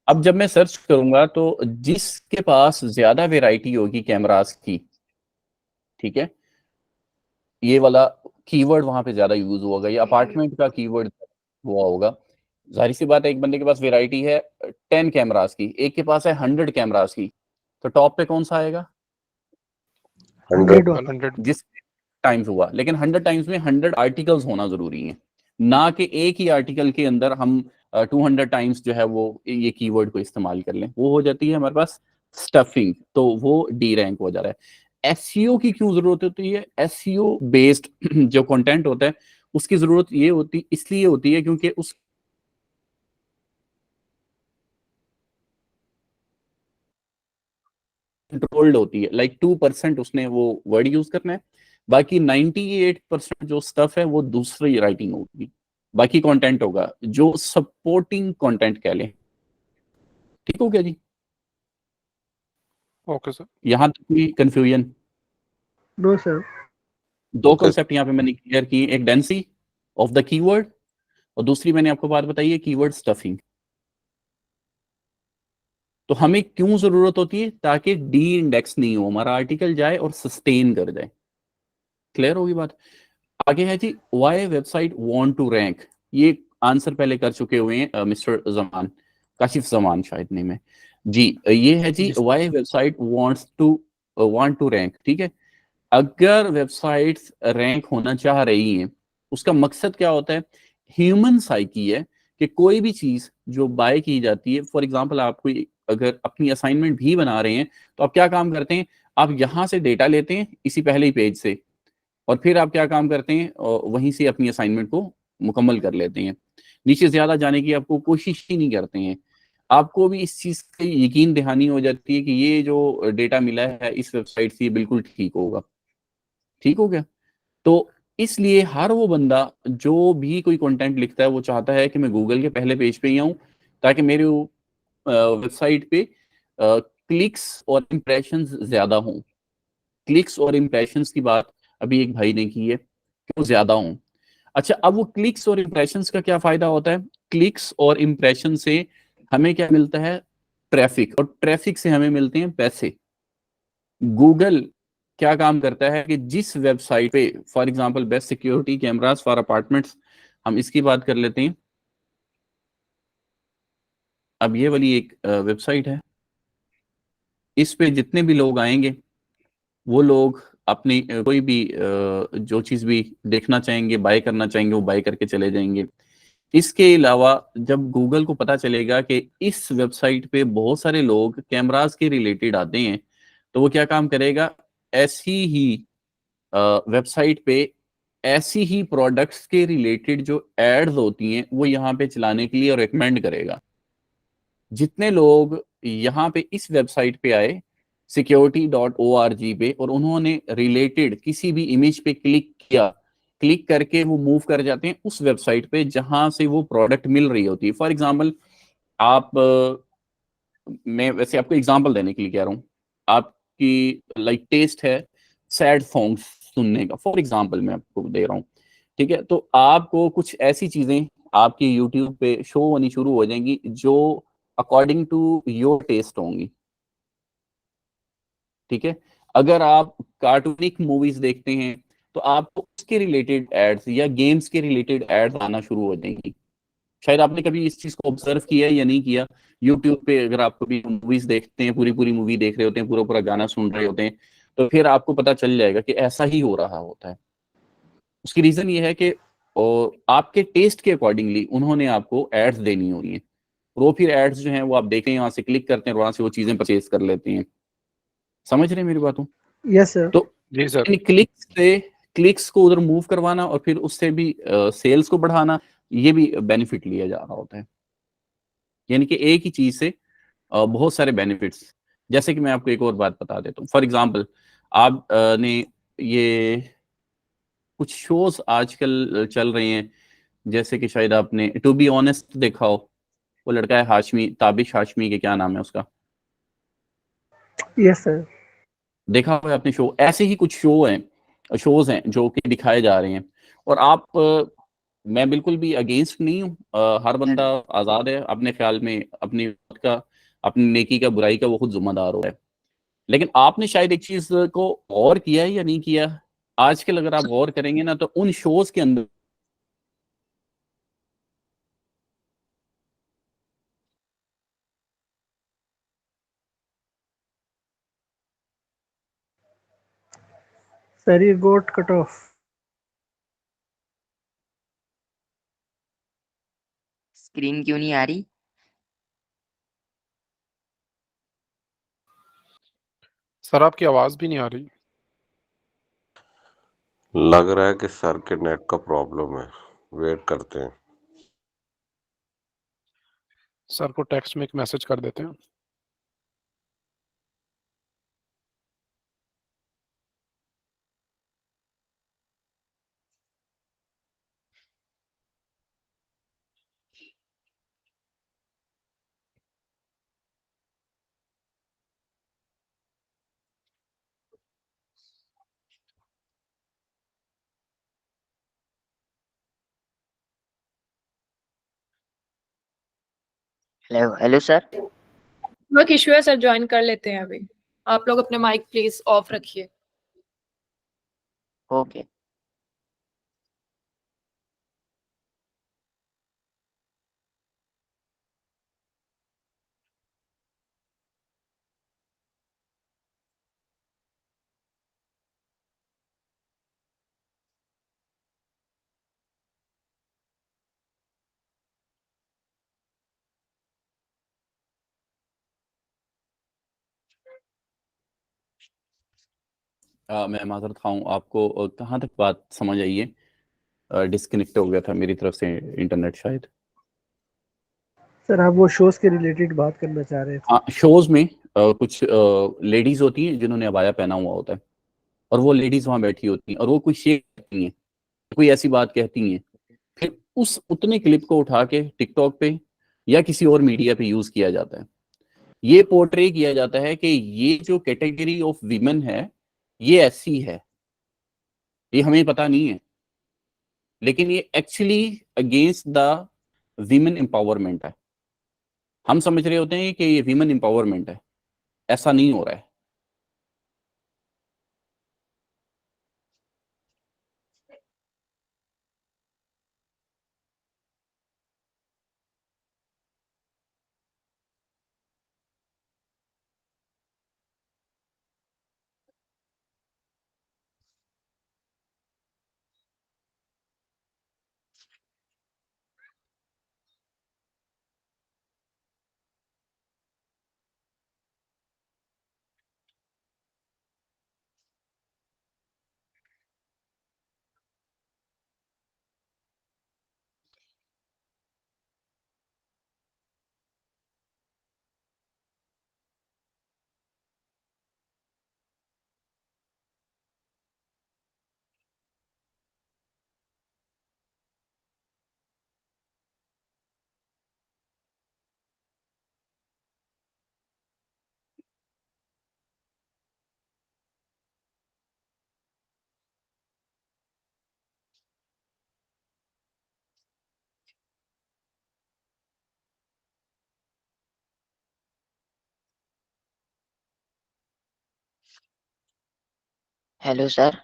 अब जब मैं सर्च करूंगा तो जिसके पास ज्यादा वैरायटी होगी कैमरास की, ठीक है, ये वाला कीवर्ड वहां पे ज्यादा यूज होगा, या अपार्टमेंट का कीवर्ड हुआ होगा। जाहिर सी बात है, एक बंदे के पास वैरायटी है 10 कैमरास की, एक के पास है 100 कैमरास की, तो टॉप पे कौन सा आएगा? 100 वाला। 100। जिस टाइम्स हुआ, लेकिन 100 टाइम्स में 100 आर्टिकल्स होना जरूरी है, ना कि एक ही आर्टिकल के अंदर हम 200 टाइम्स जो है वो ये कीवर्ड को इस्तेमाल कर लें, वो हो जाती है हमारे पास स्टफिंग, तो वो डी रैंक हो जा रहा है। एसईओ की क्यों जरूरत होती है? एसईओ बेस्ड जो कंटेंट होता है उसकी जरूरत ये होती इसलिए होती है क्योंकि उस कंट्रोल्ड होती है, लाइक 2% उसने वो वर्ड यूज करना है, बाकी 98% जो स्टफ है वो दूसरी राइटिंग होगी, बाकी कंटेंट होगा जो सपोर्टिंग कंटेंट कह लें। ठीक हो गया जी, ओके सर। यहां तक कोई कंफ्यूजन? No sir. दो ओके कॉन्सेप्ट यहाँ पे मैंने क्लियर की, एक डेंसिटी ऑफ द कीवर्ड, और दूसरी मैंने आपको बात बताई है कीवर्ड स्टफिंग। तो हमें क्यों जरूरत होती है? ताकि डी इंडेक्स नहीं हो, हमारा आर्टिकल जाए और सस्टेन कर जाए। क्लियर होगी बात? आगे है जी, why website want to rank. ये आंसर पहले कर चुके हुए हैं मिस्टर जमान, काशिफ जमान शायद नेम है जी। ये है जी, why website want to rank. ठीक है, अगर वेबसाइट्स रैंक होना चाह रही हैं, उसका मकसद क्या होता है? ह्यूमन साइकी है कि कोई भी चीज जो बाय की जाती है, फॉर एग्जांपल आप कोई अगर अपनी असाइनमेंट भी बना रहे हैं, तो आप क्या काम करते हैं? आप यहां से डेटा लेते हैं इसी पहले ही पेज से, और फिर आप क्या काम करते हैं, वहीं से अपनी असाइनमेंट को मुकम्मल कर लेते हैं, नीचे ज्यादा जाने की आपको कोशिश ही नहीं करते हैं। आपको भी इस चीज की यकीन दहानी हो जाती है कि ये जो डेटा मिला है इस वेबसाइट से ये बिल्कुल ठीक होगा। ठीक हो गया? तो इसलिए हर वो बंदा जो भी कोई कंटेंट लिखता है वो चाहता है कि मैं गूगल के पहले पेज पे ही आऊं, ताकि मेरे वेबसाइट पे क्लिक्स और इम्प्रेशंस ज्यादा हों। क्लिक्स और इम्प्रेशंस की बात अभी एक भाई ने की है कि वो ज्यादा हों। अच्छा, अब वो क्लिक्स और इम्प्रेशंस का क्या फायदा होता है? क्लिक्स और इम्प्रेशन से हमें क्या मिलता है? ट्रैफिक, और ट्रैफिक से हमें मिलते हैं पैसे। गूगल क्या काम करता है कि जिस वेबसाइट पे, for example best security cameras for apartments, हम इसकी बात कर लेते हैं। अब ये वाली एक वेबसाइट है, इस पे जितने भी लोग आएंगे वो लोग अपनी कोई भी जो चीज भी देखना चाहेंगे, बाय करना चाहेंगे, वो बाय करके चले जाएंगे। इसके अलावा जब गूगल को पता चलेगा कि इस वेबसाइट पे बहुत सारे लोग कैमरास के रिलेटेड आते हैं, तो वो क्या काम करेगा, ऐसी ही वेबसाइट पे ऐसी ही प्रोडक्ट्स के रिलेटेड जो एड्स होती हैं वो यहाँ पे चलाने के लिए रिकमेंड करेगा। जितने लोग यहाँ पे इस वेबसाइट पे आए security.org पे, और उन्होंने रिलेटेड किसी भी इमेज पे क्लिक किया, क्लिक करके वो मूव कर जाते हैं उस वेबसाइट पे जहां से वो प्रोडक्ट मिल रही होती है। फॉर एग्जांपल, आप मैं वैसे आपको एग्जांपल देने के लिए कह रहा हूँ, आपकी लाइक टेस्ट है सैड सॉन्ग्स सुनने का, फॉर एग्जांपल मैं आपको दे रहा हूँ, ठीक है, तो आपको कुछ ऐसी चीजें आपकी यूट्यूब पे शो होनी शुरू हो जाएंगी जो अकॉर्डिंग टू योर टेस्ट होंगी, ठीक है। अगर आप कार्टूनिक मूवीज देखते हैं तो आपको उसके रिलेटेड एड्स या गेम्स के रिलेटेड एड्स आना शुरू हो जाएंगी। शायद आपने कभी इस चीज को ऑब्जर्व किया या नहीं किया। यूट्यूब पे अगर आप कभी मूवीज देखते हैं, पूरी पूरी मूवी देख रहे होते हैं, पूरा पूरा गाना सुन रहे होते हैं, तो फिर आपको पता चल जाएगा कि ऐसा ही हो रहा होता है। उसकी रीजन ये है कि आपके टेस्ट के अकॉर्डिंगली उन्होंने आपको एड्स देनी होती हैं। वो फिर एड्स जो हैं वो आप देखते हैं, वहां से क्लिक करते हैं और वहां से वो चीजें परचेज कर लेते हैं। समझ रहे हैं मेरी बातों? Yes sir. तो जी सर। इन क्लिक्स को उधर मूव करवाना और फिर उससे भी सेल्स को बढ़ाना, ये भी बेनिफिट लिया जा रहा होता है। यानी कि एक ही चीज से बहुत सारे बेनिफिट्स। जैसे कि मैं आपको एक और बात बता देता हूँ, फॉर एग्जांपल आप ने ये कुछ शोज आजकल चल रहे हैं, जैसे कि शायद आपने टू बी ऑनेस्ट देखा हो, वो लड़का है हाशमी, ताबिश हाशमी के क्या नाम है उसका, यस सर। देखा हुआ है आपने शो? ऐसे ही कुछ शोज हैं जो कि दिखाए जा रहे हैं। और आप मैं बिल्कुल भी अगेंस्ट नहीं हूँ, हर बंदा आजाद है अपने ख्याल में, अपनी बात का, अपनी नेकी का बुराई का वो खुद जिम्मेदार हो है। लेकिन आपने शायद एक चीज को गौर किया है या नहीं किया, आजकल अगर आप गौर करेंगे ना तो उन शोज के अंदर सर ये गोट कट ऑफ। स्क्रीन क्यों नहीं आ रही? सर आपकी आवाज भी नहीं आ रही। लग रहा है कि सर के नेट का प्रॉब्लम है, वेट करते हैं। सर को टेक्स्ट में एक मैसेज कर देते हैं। Hello hello sir. Work issue है सर, ज्वाइन कर लेते हैं अभी। आप लोग अपने माइक प्लीज ऑफ रखिए। ओके। मैं माजरत खाऊं आपको, कहाँ तक बात समझ आई है? डिस्कनेक्ट हो गया था मेरी तरफ से इंटरनेट शायद। सर आप वो शोज के रिलेटेड बात करना चाह रहे थे। हाँ, शोज में कुछ लेडीज होती हैं जिन्होंने अबाया पहना हुआ होता है, और वो लेडीज वहां बैठी होती हैं और वो कोई शेयर करती हैं, कोई ऐसी बात कहती हैं, फिर उस उतने क्लिप को उठा के टिकटॉक पे या किसी और मीडिया पे यूज किया जाता है। ये पोर्ट्रे किया जाता है कि ये जो कैटेगरी ऑफ विमेन है ये ऐसी है, ये हमें पता नहीं है, लेकिन ये actually against the women empowerment है। हम समझ रहे होते हैं कि ये विमेन एम्पावरमेंट है, ऐसा नहीं हो रहा है। Hello sir.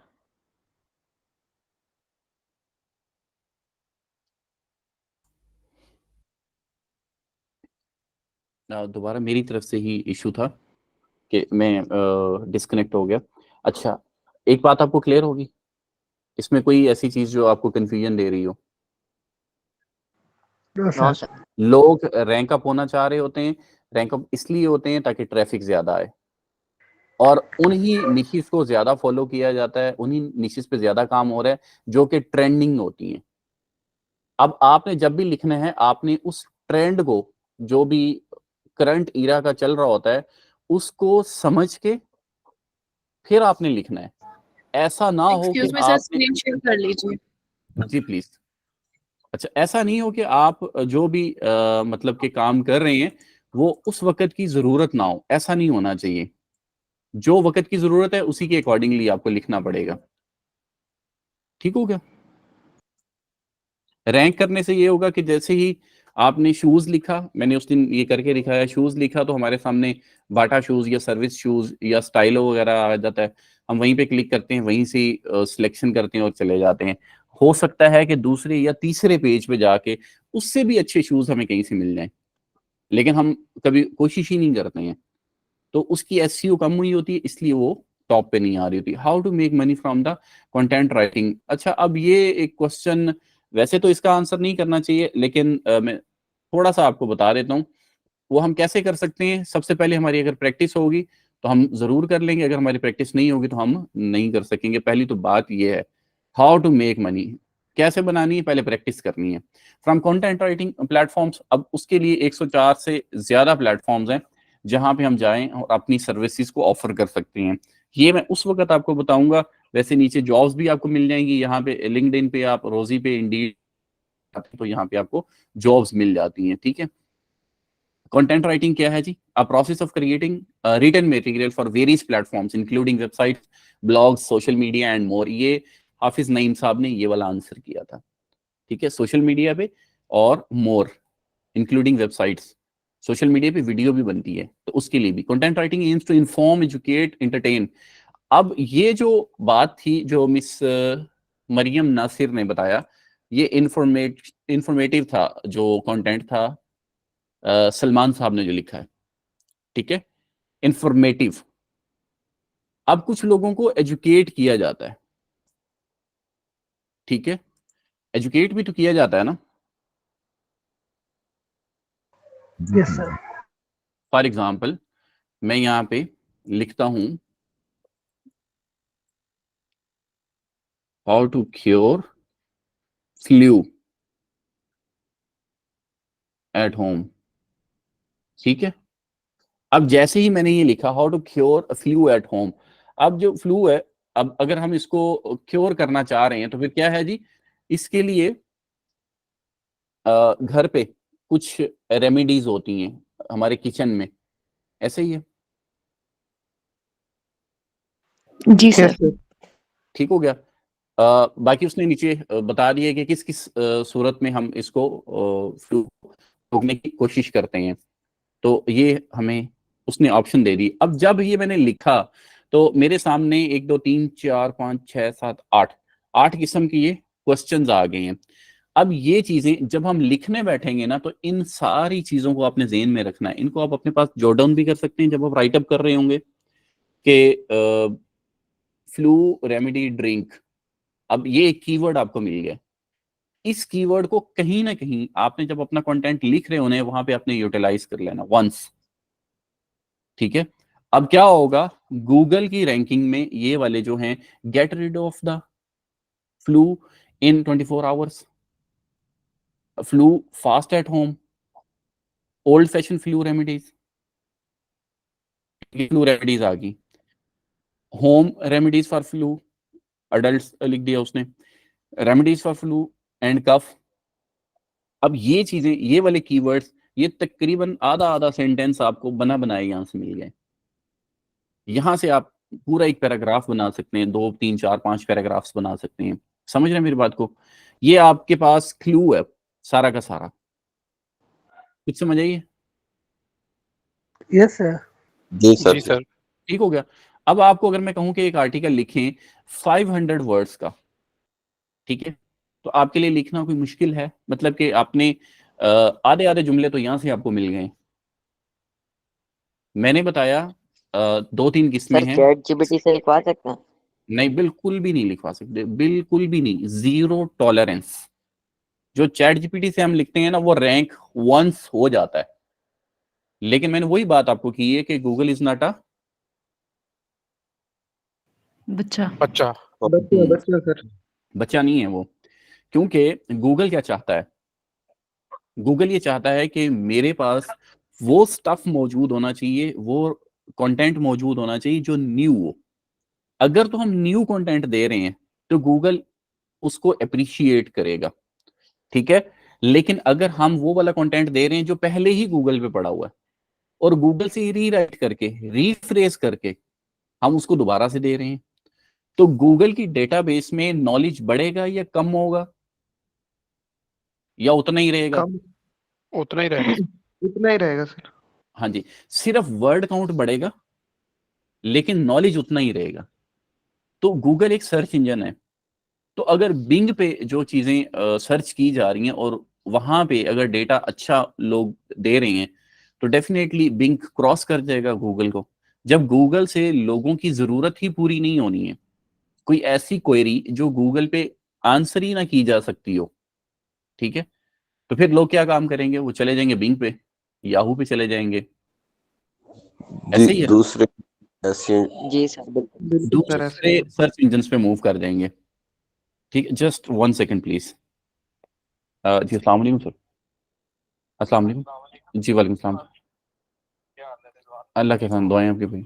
दोबारा मेरी तरफ से ही इशू था कि मैं डिस्कनेक्ट हो गया। अच्छा, एक बात आपको क्लियर होगी, इसमें कोई ऐसी चीज जो आपको कंफ्यूजन दे रही हो? No no sir. सर। लोग रैंक अप होना चाह रहे होते हैं, रैंक अप इसलिए होते हैं ताकि ट्रैफिक ज्यादा आए, और उन्हीं निशेस को ज्यादा फॉलो किया जाता है, उन्हीं निशेस पे ज्यादा काम हो रहा है जो कि ट्रेंडिंग होती हैं। अब आपने जब भी लिखना है, आपने उस ट्रेंड को, जो भी करंट ईरा का चल रहा होता है, उसको समझ के फिर आपने लिखना है। ऐसा ना हो कि एक्सक्यूज मी सर, आपने, स्क्रीन शेयर कर लीजिए। जी प्लीज। अच्छा, ऐसा नहीं हो कि आप जो भी मतलब के काम कर रहे हैं वो उस वक्त की जरूरत ना हो, ऐसा नहीं होना चाहिए। जो वक्त की जरूरत है उसी के अकॉर्डिंगली आपको लिखना पड़ेगा। ठीक हो गया? रैंक करने से ये होगा कि जैसे ही आपने शूज लिखा, मैंने उस दिन ये करके दिखाया, शूज लिखा तो हमारे सामने बाटा शूज या सर्विस शूज या स्टाइलो वगैरह आ जाता है। हम वहीं पे क्लिक करते हैं, वहीं से सिलेक्शन करते हैं और चले जाते हैं। हो सकता है कि दूसरे या तीसरे पेज पे जाके उससे भी अच्छे शूज हमें कहीं से मिल जाएं, लेकिन हम कभी कोशिश ही नहीं करते हैं, तो उसकी एसईओ कम हुई होती है, इसलिए वो टॉप पे नहीं आ रही होती। How to make money from the content writing. अच्छा, अब ये एक क्वेश्चन, वैसे तो इसका आंसर नहीं करना चाहिए, लेकिन मैं थोड़ा सा आपको बता देता हूँ। वो हम कैसे कर सकते हैं? सबसे पहले हमारी अगर प्रैक्टिस होगी तो हम जरूर कर लेंगे, अगर हमारी प्रैक्टिस नहीं होगी तो हम नहीं कर सकेंगे। पहली तो बात ये है, हाउ टू मेक मनी कैसे बनानी है, पहले प्रैक्टिस करनी है फ्रॉम कंटेंट राइटिंग प्लेटफॉर्म्स। अब उसके लिए 104 से ज्यादा प्लेटफॉर्म्स हैं जहां पे हम जाएं और अपनी सर्विसेज को ऑफर कर सकते हैं। ये मैं उस वक्त आपको बताऊंगा। वैसे नीचे जॉब्स भी आपको मिल जाएंगी, यहाँ पे लिंक्डइन पे, आप रोजी पे, इंडीड, तो यहाँ पे आपको जॉब्स मिल जाती हैं। ठीक है? कंटेंट राइटिंग क्या है जी? A process of creating written material for various platforms including website, blogs, social media and more. ये हाफिज नईम साहब ने ये वाला आंसर किया था। ठीक है? सोशल मीडिया पे और more including websites. Social media पे वीडियो भी बनती है, तो उसके लिए भी content writing aims to inform, educate, entertain. अब ये जो बात थी जो मिस मरियम नासिर ने बताया, ये इंफॉर्मेटिव था जो कंटेंट था, सलमान साहब ने जो लिखा है। ठीक है? इंफॉर्मेटिव। अब कुछ लोगों को एजुकेट किया जाता है। ठीक है? एजुकेट भी तो किया जाता है ना। Yes sir. फॉर एग्जाम्पल, मैं यहाँ पे लिखता हूं how to cure flu at home. ठीक है? अब जैसे ही मैंने ये लिखा how to cure flu at home, अब जो फ्लू है, अब अगर हम इसको क्योर करना चाह रहे हैं तो फिर क्या है जी? इसके लिए घर पे कुछ रेमेडीज होती हैं हमारे किचन में, ऐसे ही है। जी यस सर। सर। ठीक हो गया? बाकी उसने नीचे बता दिया कि किस किस सूरत में हम इसको फ्लू रोकने की कोशिश करते हैं, तो ये हमें उसने ऑप्शन दे दी। अब जब ये मैंने लिखा तो मेरे सामने 1 2 3 4 5 6 7 8 किस्म की ये क्वेश्चंस आ गए हैं। अब ये चीजें जब हम लिखने बैठेंगे ना, तो इन सारी चीजों को आपने ज़हन में रखना है। इनको आप अपने पास जॉट डाउन भी कर सकते हैं जब आप राइटअप कर रहे होंगे कि फ्लू रेमेडी ड्रिंक। अब ये एक कीवर्ड आपको मिल गया, इस कीवर्ड को कहीं ना कहीं आपने जब अपना कंटेंट लिख रहे होने, वहां पे आपने यूटिलाइज कर लेना वंस। ठीक है? अब क्या होगा, गूगल की रैंकिंग में ये वाले जो हैं, get rid of the flu in 24 hours, flu fast at home, old fashion flu remedies, flu remedies आ गई, home remedies for flu, adult लिख दिया उसने, remedies for flu and cough. अब ये चीजें, ये वाले कीवर्ड्स, ये तकरीबन आधा आधा सेंटेंस आपको बना बनाए यहां से मिल गए। यहां से आप पूरा एक पैराग्राफ बना सकते हैं, 2 3 4 5 पैराग्राफ्स बना सकते हैं। समझ रहे हैं मेरी बात को? ये आपके पास क्लू है सारा का सारा। कुछ समझ आइए? Yes sir. जी सर। जी सर। ठीक हो गया? अब आपको अगर मैं कहूं कि एक आर्टिकल लिखें 500 वर्ड्स का, ठीक है, तो आपके लिए लिखना कोई मुश्किल है? मतलब कि आपने आधे आधे जुमले तो यहां से आपको मिल गए। मैंने बताया 2-3 किस्में सर हैं। चैट जीपीटी से लिखवा सकते हैं? नहीं, बिल्कुल भी नहीं लिखवा सकते, बिल्कुल भी नहीं, जीरो टॉलरेंस। जो चैट जीपीटी से हम लिखते हैं ना, वो रैंक वंस हो जाता है। लेकिन मैंने वही बात आपको की है कि गूगल इज नॉट अ बच्चा। बच्चा। बच्चा सर। बच्चा नहीं है वो। क्योंकि गूगल क्या चाहता है? गूगल ये चाहता है कि मेरे पास वो स्टफ मौजूद होना चाहिए, वो कंटेंट मौजूद होना चाहिए जो न्यू हो। अगर तो हम न्यू कंटेंट दे रहे हैं तो गूगल उसको अप्रिशिएट करेगा, ठीक है। लेकिन अगर हम वो वाला कंटेंट दे रहे हैं जो पहले ही गूगल पे पड़ा हुआ है और गूगल से रीराइट करके, रीफ्रेज करके हम उसको दोबारा से दे रहे हैं, तो गूगल की डेटाबेस में नॉलेज बढ़ेगा या कम होगा, या उतना ही रहेगा? कम। उतना ही रहेगा। उतना ही रहेगा सर। हाँ जी, सिर्फ वर्ड काउंट बढ़ेगा लेकिन नॉलेज उतना ही रहेगा। तो गूगल एक सर्च इंजन है, तो अगर बिंग पे जो चीजें सर्च की जा रही हैं और वहां पे अगर डेटा अच्छा लोग दे रहे हैं, तो डेफिनेटली बिंग क्रॉस कर जाएगा गूगल को। जब गूगल से लोगों की जरूरत ही पूरी नहीं होनी है, कोई ऐसी क्वेरी जो गूगल पे आंसर ही ना की जा सकती हो, ठीक है, तो फिर लोग क्या काम करेंगे? वो चले जाएंगे बिंग पे, याहू पे चले जाएंगे। ऐसे ही है ना? दूसरे ऐसे जी सर बिल्कुल। बिल्कुल सर, ऐसे ही दूसरे है। सर्च इंजन पे मूव कर जाएंगे। ठीक है, जस्ट 1 सेकंड प्लीज। जी अस्सलाम वालेकुम सर। अस्सलाम वालेकुम जी। वालेकुम सलाम। अल्लाह के खान, दुआएं आपके भाई।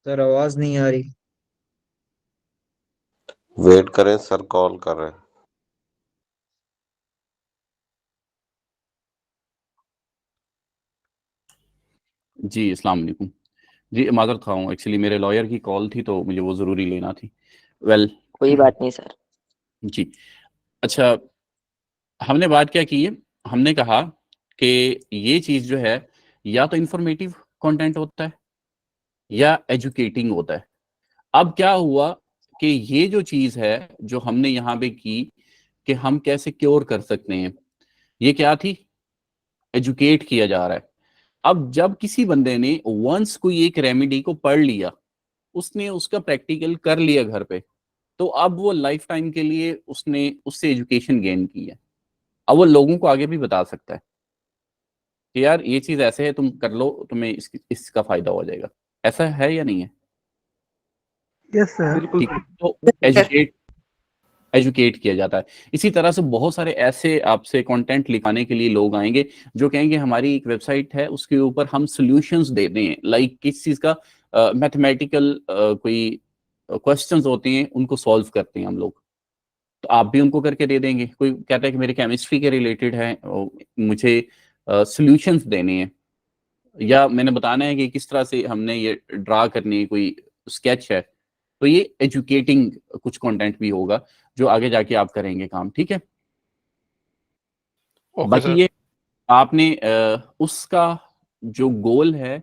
सर आवाज नहीं आ रही। वेट करें, सर कॉल कर रहे हैं। जी अस्सलाम वालेकुम जी। माजरत खाऊं, एक्चुअली मेरे लॉयर की कॉल थी तो मुझे वो ज़रूरी लेना थी। वेल कोई बात नहीं सर। जी। अच्छा, हमने बात क्या की है? हमने कहा कि ये चीज़ जो है, या तो इंफॉर्मेटिव कंटेंट होता है या एजुकेटिंग होता है। अब क्या हुआ कि ये जो चीज़ है जो हमने यहाँ पे की कि हम कैसे क्योर कर सकते हैं, ये क्या थी? एजुकेट किया जा रहा है। अब जब किसी बंदे ने वंस कोई एक रेमेडी को पढ़ लिया, उसने उसका प्रैक्टिकल कर लिया घर पे, तो अब वो लाइफ टाइम के लिए उसने उससे एजुकेशन गेन की है। अब वो लोगों को आगे भी बता सकता है कि यार ये चीज ऐसे है, तुम कर लो, तुम्हें इसका फायदा हो जाएगा। ऐसा है या नहीं है? Yes sir. बिल्कुल ठीक है, सर। तो एजुकेट एजुकेट किया जाता है। इसी तरह से बहुत सारे ऐसे आपसे कंटेंट लिखाने के लिए लोग आएंगे जो कहेंगे हमारी एक वेबसाइट है, उसके ऊपर हम सॉल्यूशंस देते हैं, लाइक किस चीज का, मैथमेटिकल कोई क्वेश्चंस होते हैं, उनको सॉल्व करते हैं हम लोग। तो आप भी उनको करके दे देंगे। कोई कहता है कि मेरे केमिस्ट्री के रिलेटेड है, मुझे सॉल्यूशंस देने हैं, या मैंने बताना है कि किस तरह से हमने ये ड्रा करनी है, कोई स्केच है, तो ये एजुकेटिंग कुछ कंटेंट भी होगा जो आगे जाके आप करेंगे काम, ठीक है। ओके बाकी सर। ये आपने उसका जो गोल है,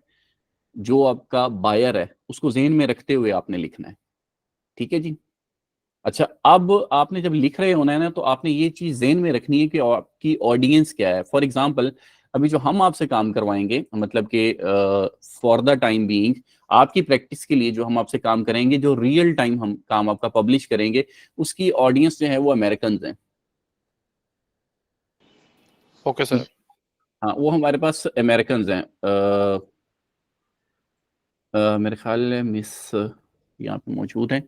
जो आपका बायर है, उसको जेहन में रखते हुए आपने लिखना है, ठीक है जी। अच्छा, अब आपने जब लिख रहे होना है ना, तो आपने ये चीज जेहन में रखनी है कि आपकी ऑडियंस क्या है। फॉर एग्जाम्पल, अभी जो हम आपसे काम करवाएंगे मतलब कि फॉर द टाइम बीइंग आपकी प्रैक्टिस के लिए जो हम आपसे काम करेंगे, जो रियल टाइम हम काम आपका पब्लिश करेंगे, उसकी ऑडियंस जो है वो अमेरिकन हैं। Okay sir. हाँ, वो हमारे पास अमेरिकन हैं। मेरे ख्याल है मिस यहाँ पे मौजूद है।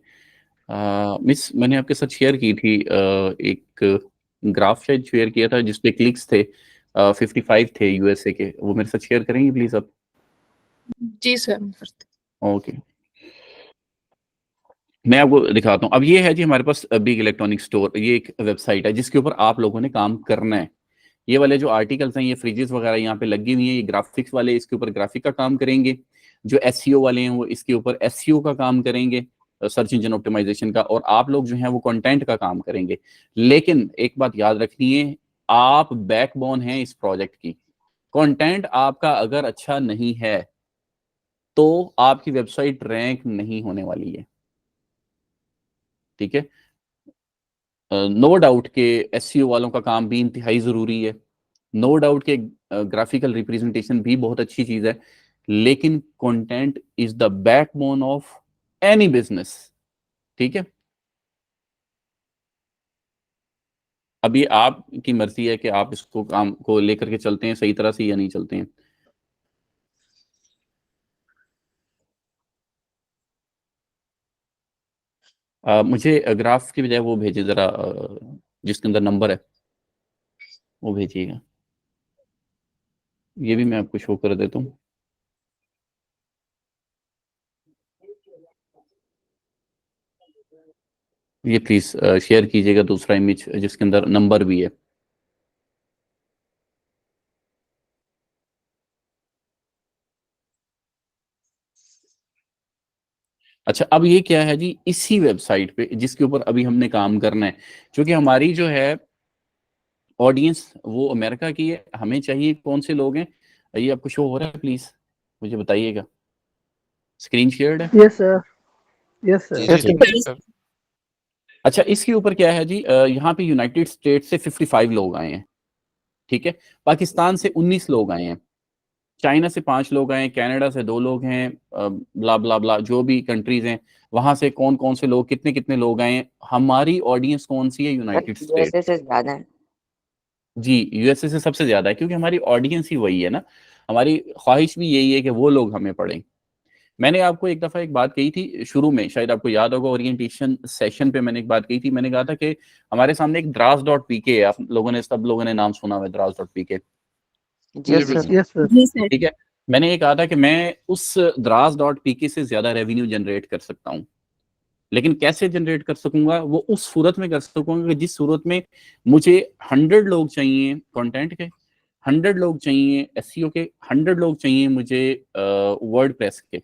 मिस मैंने आपके साथ शेयर की थी एक ग्राफ शायद शेयर किया था जिसपे क्लिक्स थे 55 थे यूएसए के, वो मेरे साथ शेयर करेंगे प्लीज आप? जी सर। ओके, मैं आपको दिखाता हूँ। अब ये है जी हमारे पास बिग इलेक्ट्रॉनिक स्टोर, ये एक वेबसाइट है जिसके ऊपर आप लोगों ने काम करना है। ये वाले जो आर्टिकल्स हैं, ये फ्रिजेस वगैरह यहाँ पे लगी हुई हैं, ये ग्राफिक्स वाले इसके ऊपर ग्राफिक का काम करेंगे। जो एसईओ वाले हैं वो इसके ऊपर एसईओ का काम करेंगे, सर्च इंजन ऑप्टिमाइजेशन का, और आप लोग जो हैं वो कंटेंट का काम करेंगे। लेकिन एक बात याद रखनी है, आप बैकबोन हैं इस प्रोजेक्ट की। कंटेंट आपका अगर अच्छा नहीं है तो आपकी वेबसाइट रैंक नहीं होने वाली है, ठीक है? नो डाउट के एसईओ वालों का काम भी इंतहाई ज़रूरी है, नो डाउट के ग्राफिकल रिप्रेजेंटेशन भी बहुत अच्छी चीज़ है, लेकिन content is the backbone of any business, ठीक है? अब ये आपकी मर्जी है कि आप इसको काम को लेकर के चलते हैं सही तरह से या नहीं चलते हैं। मुझे ग्राफ की बजाय वो भेजिए ज़रा, जिसके अंदर नंबर है वो भेजिएगा। ये भी मैं आपको शो कर देता हूँ। ये प्लीज शेयर कीजिएगा दूसरा इमेज जिसके अंदर नंबर भी है। अच्छा, अब ये क्या है जी, इसी वेबसाइट पे जिसके ऊपर अभी हमने काम करना है, क्योंकि हमारी जो है ऑडियंस वो अमेरिका की है, हमें चाहिए कौन से लोग हैं। ये आपको शो हो रहा है, प्लीज मुझे बताइएगा। स्क्रीन शेयर्ड है? यस सर, यस जी सर। जी सर, जी सर। अच्छा, इसके ऊपर क्या है जी, यहाँ पे यूनाइटेड स्टेट से 55 लोग आए हैं, ठीक है? पाकिस्तान से 19 लोग आए हैं, चाइना से 5 लोग आए हैं, कनाडा से 2 लोग हैं, ब्ला ब्ला ब्ला जो भी कंट्रीज हैं वहां से कौन कौन से लोग, कितने कितने लोग आए हैं। हमारी ऑडियंस कौन सी है? Sir United USA state. से ज्यादा है। जी, यूएसए से सबसे ज्यादा है, क्योंकि हमारी ऑडियंस ही वही है ना। हमारी ख्वाहिश भी यही है कि वो लोग हमें पढ़ें। मैंने आपको एक दफा एक बात कही थी शुरू में, शायद आपको याद होगा, ओरिएंटेशन सेशन पे मैंने एक बात कही थी। मैंने कहा था कि हमारे सामने एक द्रास.पीके है, आप लोगों ने, सब लोगों ने नाम सुना हुआ है द्रास.पीके, जी यस जी सर। जी। Yes sir. जी सर। ठीक है? मैंने ये कहा था कि मैं उस द्रास.पीके से ज्यादा रेवेन्यू जनरेट कर सकता हूँ, लेकिन कैसे जनरेट कर सकूंगा? वो उस सूरत में कर सकूंगा कि जिस सूरत में मुझे 100 लोग चाहिए कंटेंट के, 100 लोग चाहिए एसईओ के, 100 लोग चाहिए मुझे वर्डप्रेस के,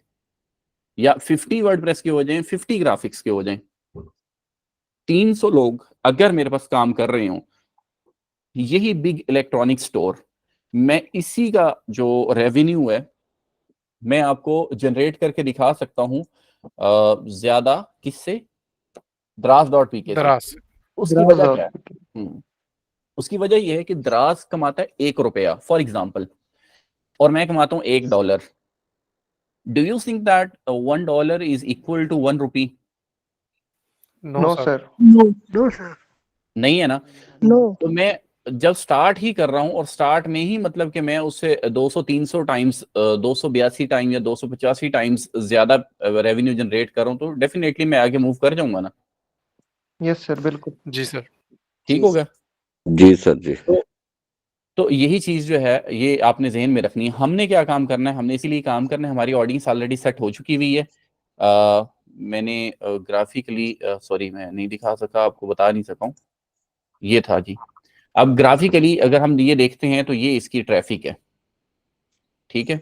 या 50 वर्डप्रेस के हो जाएं, 50 ग्राफिक्स के हो जाएं। 300 लोग अगर मेरे पास काम कर रहे हो, यही बिग इलेक्ट्रॉनिक स्टोर, मैं इसी का जो रेवेन्यू है मैं आपको जनरेट करके दिखा सकता हूं ज्यादा किससे? द्रास.पीके से। दराज से। उसकी द्रास वजह डॉट क्या है? उसकी वजह यह है कि द्रास कमाता है 1 रुपया फॉर एग्जाम्पल, और मैं कमाता हूं $1। Do you think that $1 is equal to 1 rupee? No no sir. Sir. No sir. नहीं है ना। नो। तो मैं जब स्टार्ट ही कर रहा हूं, और स्टार्ट में ही मतलब कि मैं उससे 200-300 टाइम्स 282 टाइम या 285 टाइम्स ज्यादा रेवेन्यू जनरेट कर रहा हूं, तो डेफिनेटली मैं आगे मूव कर जाऊंगा ना। यस सर, बिल्कुल। जी सर। ठीक हो गया? जी सर जी। तो यही चीज जो है ये आपने जहन में रखनी है। हमने क्या काम करना है? हमने इसीलिए काम करना है, हमारी ऑडियंस ऑलरेडी सेट हो चुकी हुई है। मैंने ग्राफिकली सॉरी मैं नहीं दिखा सका, आपको बता नहीं सका हूँ। ये था जी। अब ग्राफिकली अगर हम ये देखते हैं तो ये इसकी ट्रैफिक है, ठीक है?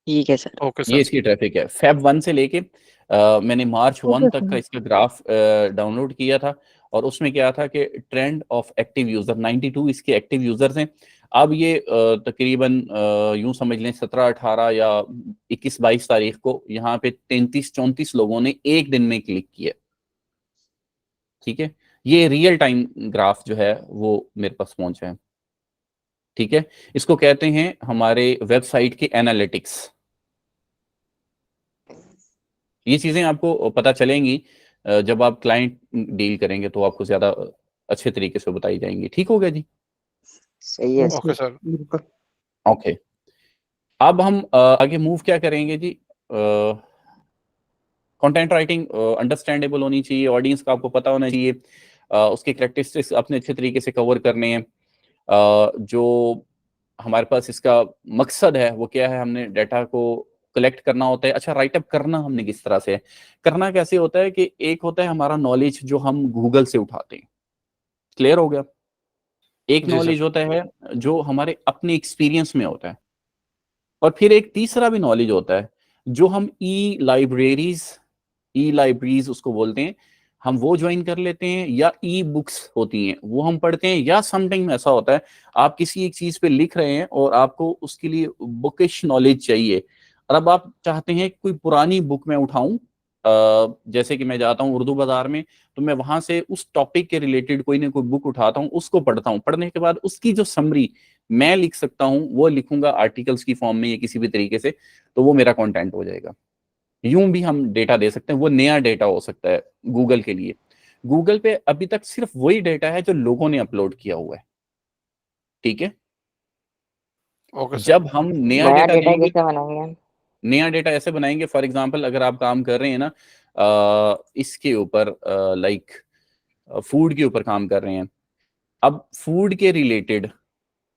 ठीक है सर। ओके ये सर। इसकी ट्रैफिक है Feb 1 से लेके मैंने March 1 ओके तक का सर। इसका ग्राफ डाउनलोड किया था, और उसमें क्या था कि ट्रेंड ऑफ एक्टिव यूजर 92 इसके एक्टिव यूजर्स हैं। अब ये तकरीबन यूं समझ लें 17, 18 या 21, 22 तारीख को यहाँ पे 33, 34 लोगों ने एक दिन में क्लिक किया, ठीक है? ये रियल टाइम ग्राफ जो है वो मेरे पास पहुंचा है। ठीक है, इसको कहते हैं हमारे वेबसाइट के एनालिटिक्स। ये चीजें आपको पता चलेंगी जब आप क्लाइंट डील करेंगे, तो आपको ज्यादा अच्छे तरीके से बताई जाएंगी। ठीक हो गया जी? सही है ओके सर। बिल्कुल। ओके, अब हम आगे मूव क्या करेंगे जी? कंटेंट राइटिंग अंडरस्टैंडेबल होनी चाहिए, ऑडियंस का आपको पता होना चाहिए, उसके कैरेक्टरिस्टिक्स अपने अच्छे तरीके से कवर करने हैं। जो हमारे पास इसका मकसद है वो क्या है, हमने डाटा को कलेक्ट करना होता है। अच्छा, राइटअप करना हमने किस तरह से है, करना कैसे होता है कि एक होता है हमारा नॉलेज जो हम गूगल से उठाते हैं, क्लियर हो गया? एक जी सर। नॉलेज होता है जो हमारे अपने एक्सपीरियंस में होता है, और फिर एक तीसरा भी नॉलेज होता है जो हम ई लाइब्रेरीज उसको बोलते हैं, हम वो ज्वाइन कर लेते हैं, या ई बुक्स होती हैं वो हम पढ़ते हैं, या समटाइम ऐसा होता है आप किसी एक चीज पे लिख रहे हैं और आपको उसके लिए बुकिश नॉलेज चाहिए, और अब आप चाहते हैं कोई पुरानी बुक मैं उठाऊं, जैसे कि मैं जाता हूँ उर्दू बाजार में, तो मैं वहां से उस टॉपिक के रिलेटेड कोई ना कोई बुक उठाता हूँ, उसको पढ़ता हूँ, पढ़ने के बाद उसकी जो समरी मैं लिख सकता हूँ वो लिखूंगा आर्टिकल्स की फॉर्म में या किसी भी तरीके से, तो वो मेरा कंटेंट हो जाएगा। यूं भी हम डेटा दे सकते हैं, वो नया डेटा हो सकता है गूगल के लिए। गूगल पे अभी तक सिर्फ वही डेटा है जो लोगों ने अपलोड किया हुआ है, ठीक है? Okay sir. जब हम नया नया डेटा डेटा देंगे, कैसे बनाएंगे हम? नया डेटा ऐसे बनाएंगे, फॉर एग्जांपल अगर आप काम कर रहे हैं ना इसके ऊपर, लाइक फूड के ऊपर काम कर रहे हैं, अब फूड के रिलेटेड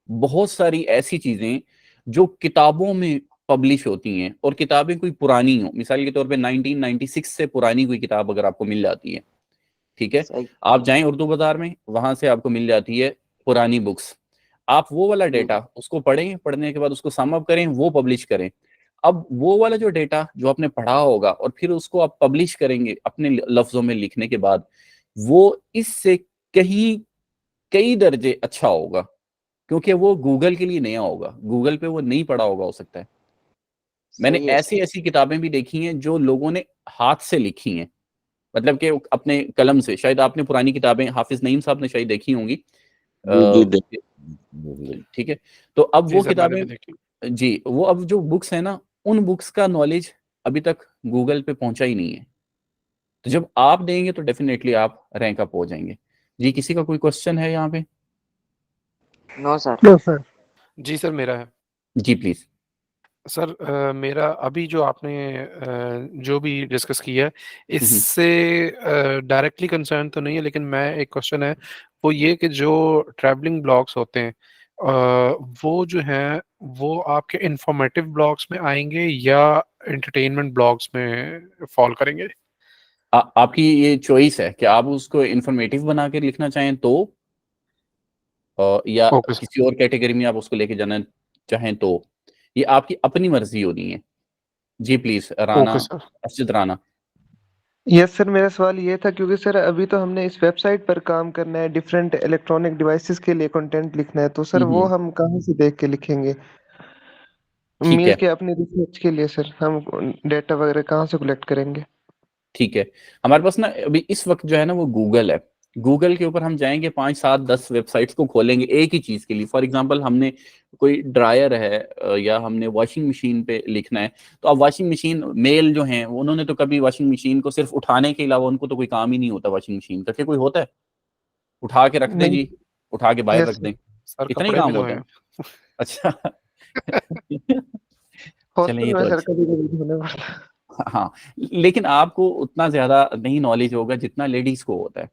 बहुत सारी ऐसी चीजें जो किताबों में पब्लिश होती हैं, और किताबें कोई पुरानी हो, मिसाल के तौर पे 1996 से पुरानी कोई किताब अगर आपको मिल जाती है, ठीक है, सही। आप जाएं उर्दू बाजार में, वहां से आपको मिल जाती है पुरानी बुक्स, आप वो वाला डेटा उसको पढ़ें, पढ़ने के बाद उसको सम अप करें, वो पब्लिश करें। अब वो वाला जो डेटा जो आपने पढ़ा होगा और फिर उसको आप पब्लिश करेंगे अपने लफ्जों में लिखने के बाद, वो इससे कहीं कई दर्जे अच्छा होगा, क्योंकि वो गूगल के लिए नया होगा, गूगल पे वो नहीं पढ़ा होगा हो सकता है। मैंने सही है ऐसी सर। ऐसी किताबें भी देखी हैं जो लोगों ने हाथ से लिखी हैं, मतलब कि अपने कलम से। शायद आपने पुरानी किताबें हाफिज नईम साहब ने शायद देखी होंगी, जी अ, ठीक है, तो अब जी वो सर, मैंने किताबें, भी देखी। जी वो अब जो बुक्स है ना, उन बुक्स का नॉलेज अभी तक गूगल पे पहुंचा ही नहीं है, तो जब आप देंगे तो डेफिनेटली आप रैंक अप हो जाएंगे। जी, किसी का कोई क्वेश्चन है यहाँ पे? No sir. No sir. जी सर, मेरा है। जी प्लीज। सर मेरा अभी जो आपने जो भी डिस्कस किया है, इससे डायरेक्टली कंसर्न तो नहीं है, लेकिन मैं एक क्वेश्चन है वो ये कि जो ट्रैवलिंग ब्लॉग्स होते हैं वो जो हैं वो आपके इंफॉर्मेटिव ब्लॉग्स में आएंगे या एंटरटेनमेंट ब्लॉग्स में फॉल करेंगे? आपकी ये चॉइस है कि आप उसको इंफॉर्मेटिव बना के लिखना चाहें तो, या ओके सर। किसी और कैटेगरी में आप उसको लेके जाना चाहें तो, ये आपकी अपनी मर्जी होनी है। जी please, Rana, okay sir. Arshad Rana. Yes sir, मेरा सवाल ये था क्योंकि सर अभी तो हमने इस वेबसाइट पर काम करना है, डिफरेंट इलेक्ट्रॉनिक डिवाइसेस के लिए कंटेंट लिखना है, तो सर वो हम कहाँ से देख के लिखेंगे? ठीक मिल है, के अपनी रिसर्च के लिए सर हम डेटा वगैरह कहाँ से कलेक्ट करेंगे? ठीक है, हमारे पास ना अभी इस वक्त जो है ना वो गूगल है। गूगल के ऊपर हम जाएंगे, 5 7 10 वेबसाइट्स को खोलेंगे एक ही चीज के लिए। फॉर एग्जांपल हमने कोई ड्रायर है, या हमने वॉशिंग मशीन पे लिखना है, तो अब वॉशिंग मशीन मेल जो हैं उन्होंने तो कभी वॉशिंग मशीन को सिर्फ उठाने के अलावा उनको तो कोई काम ही नहीं होता वॉशिंग मशीन का। क्या कोई होता है? उठा के रख दें नहीं। जी, उठा के बाहर यस रख सर। दें, सर इतना ही कपड़े भी काम धोए होता है। हैं। अच्छा चलें, हॉस्टल ये में तो सर अच्छा। कभी कभी होने वाला। हाँ, लेकिन आपको उतना ज्यादा नहीं नॉलेज होगा जितना लेडीज को होता है,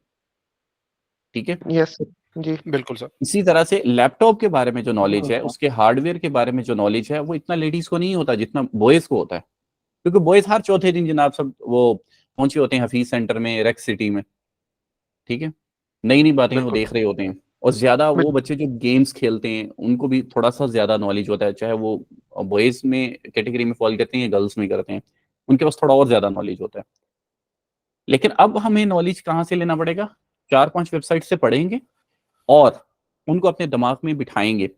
ठीक है? Yes sir. जी। बिल्कुल सर। इसी तरह से लैपटॉप के बारे में जो नॉलेज है, उसके हार्डवेयर के बारे में जो नॉलेज है, वो इतना लेडीज को नहीं होता जितना बॉयज को होता है, क्योंकि बॉयज हर चौथे दिन जनाब सब वो पहुंचे होते हैं हफीज सेंटर में, रेक्स सिटी में, ठीक है, नई नई बातें वो बिल्कुल। देख रहे होते हैं। और ज्यादा वो बिल्कुल। बच्चे जो गेम्स खेलते हैं उनको भी थोड़ा सा ज्यादा नॉलेज होता है, चाहे वो बॉयज में कैटेगरी में फॉल करते हैं या गर्ल्स में करते हैं, उनके पास थोड़ा और ज्यादा नॉलेज होता है। लेकिन अब हमें नॉलेज कहाँ से लेना पड़ेगा? 4 5 वेबसाइट से पढ़ेंगे और उनको अपने दिमाग में बिठाएंगे,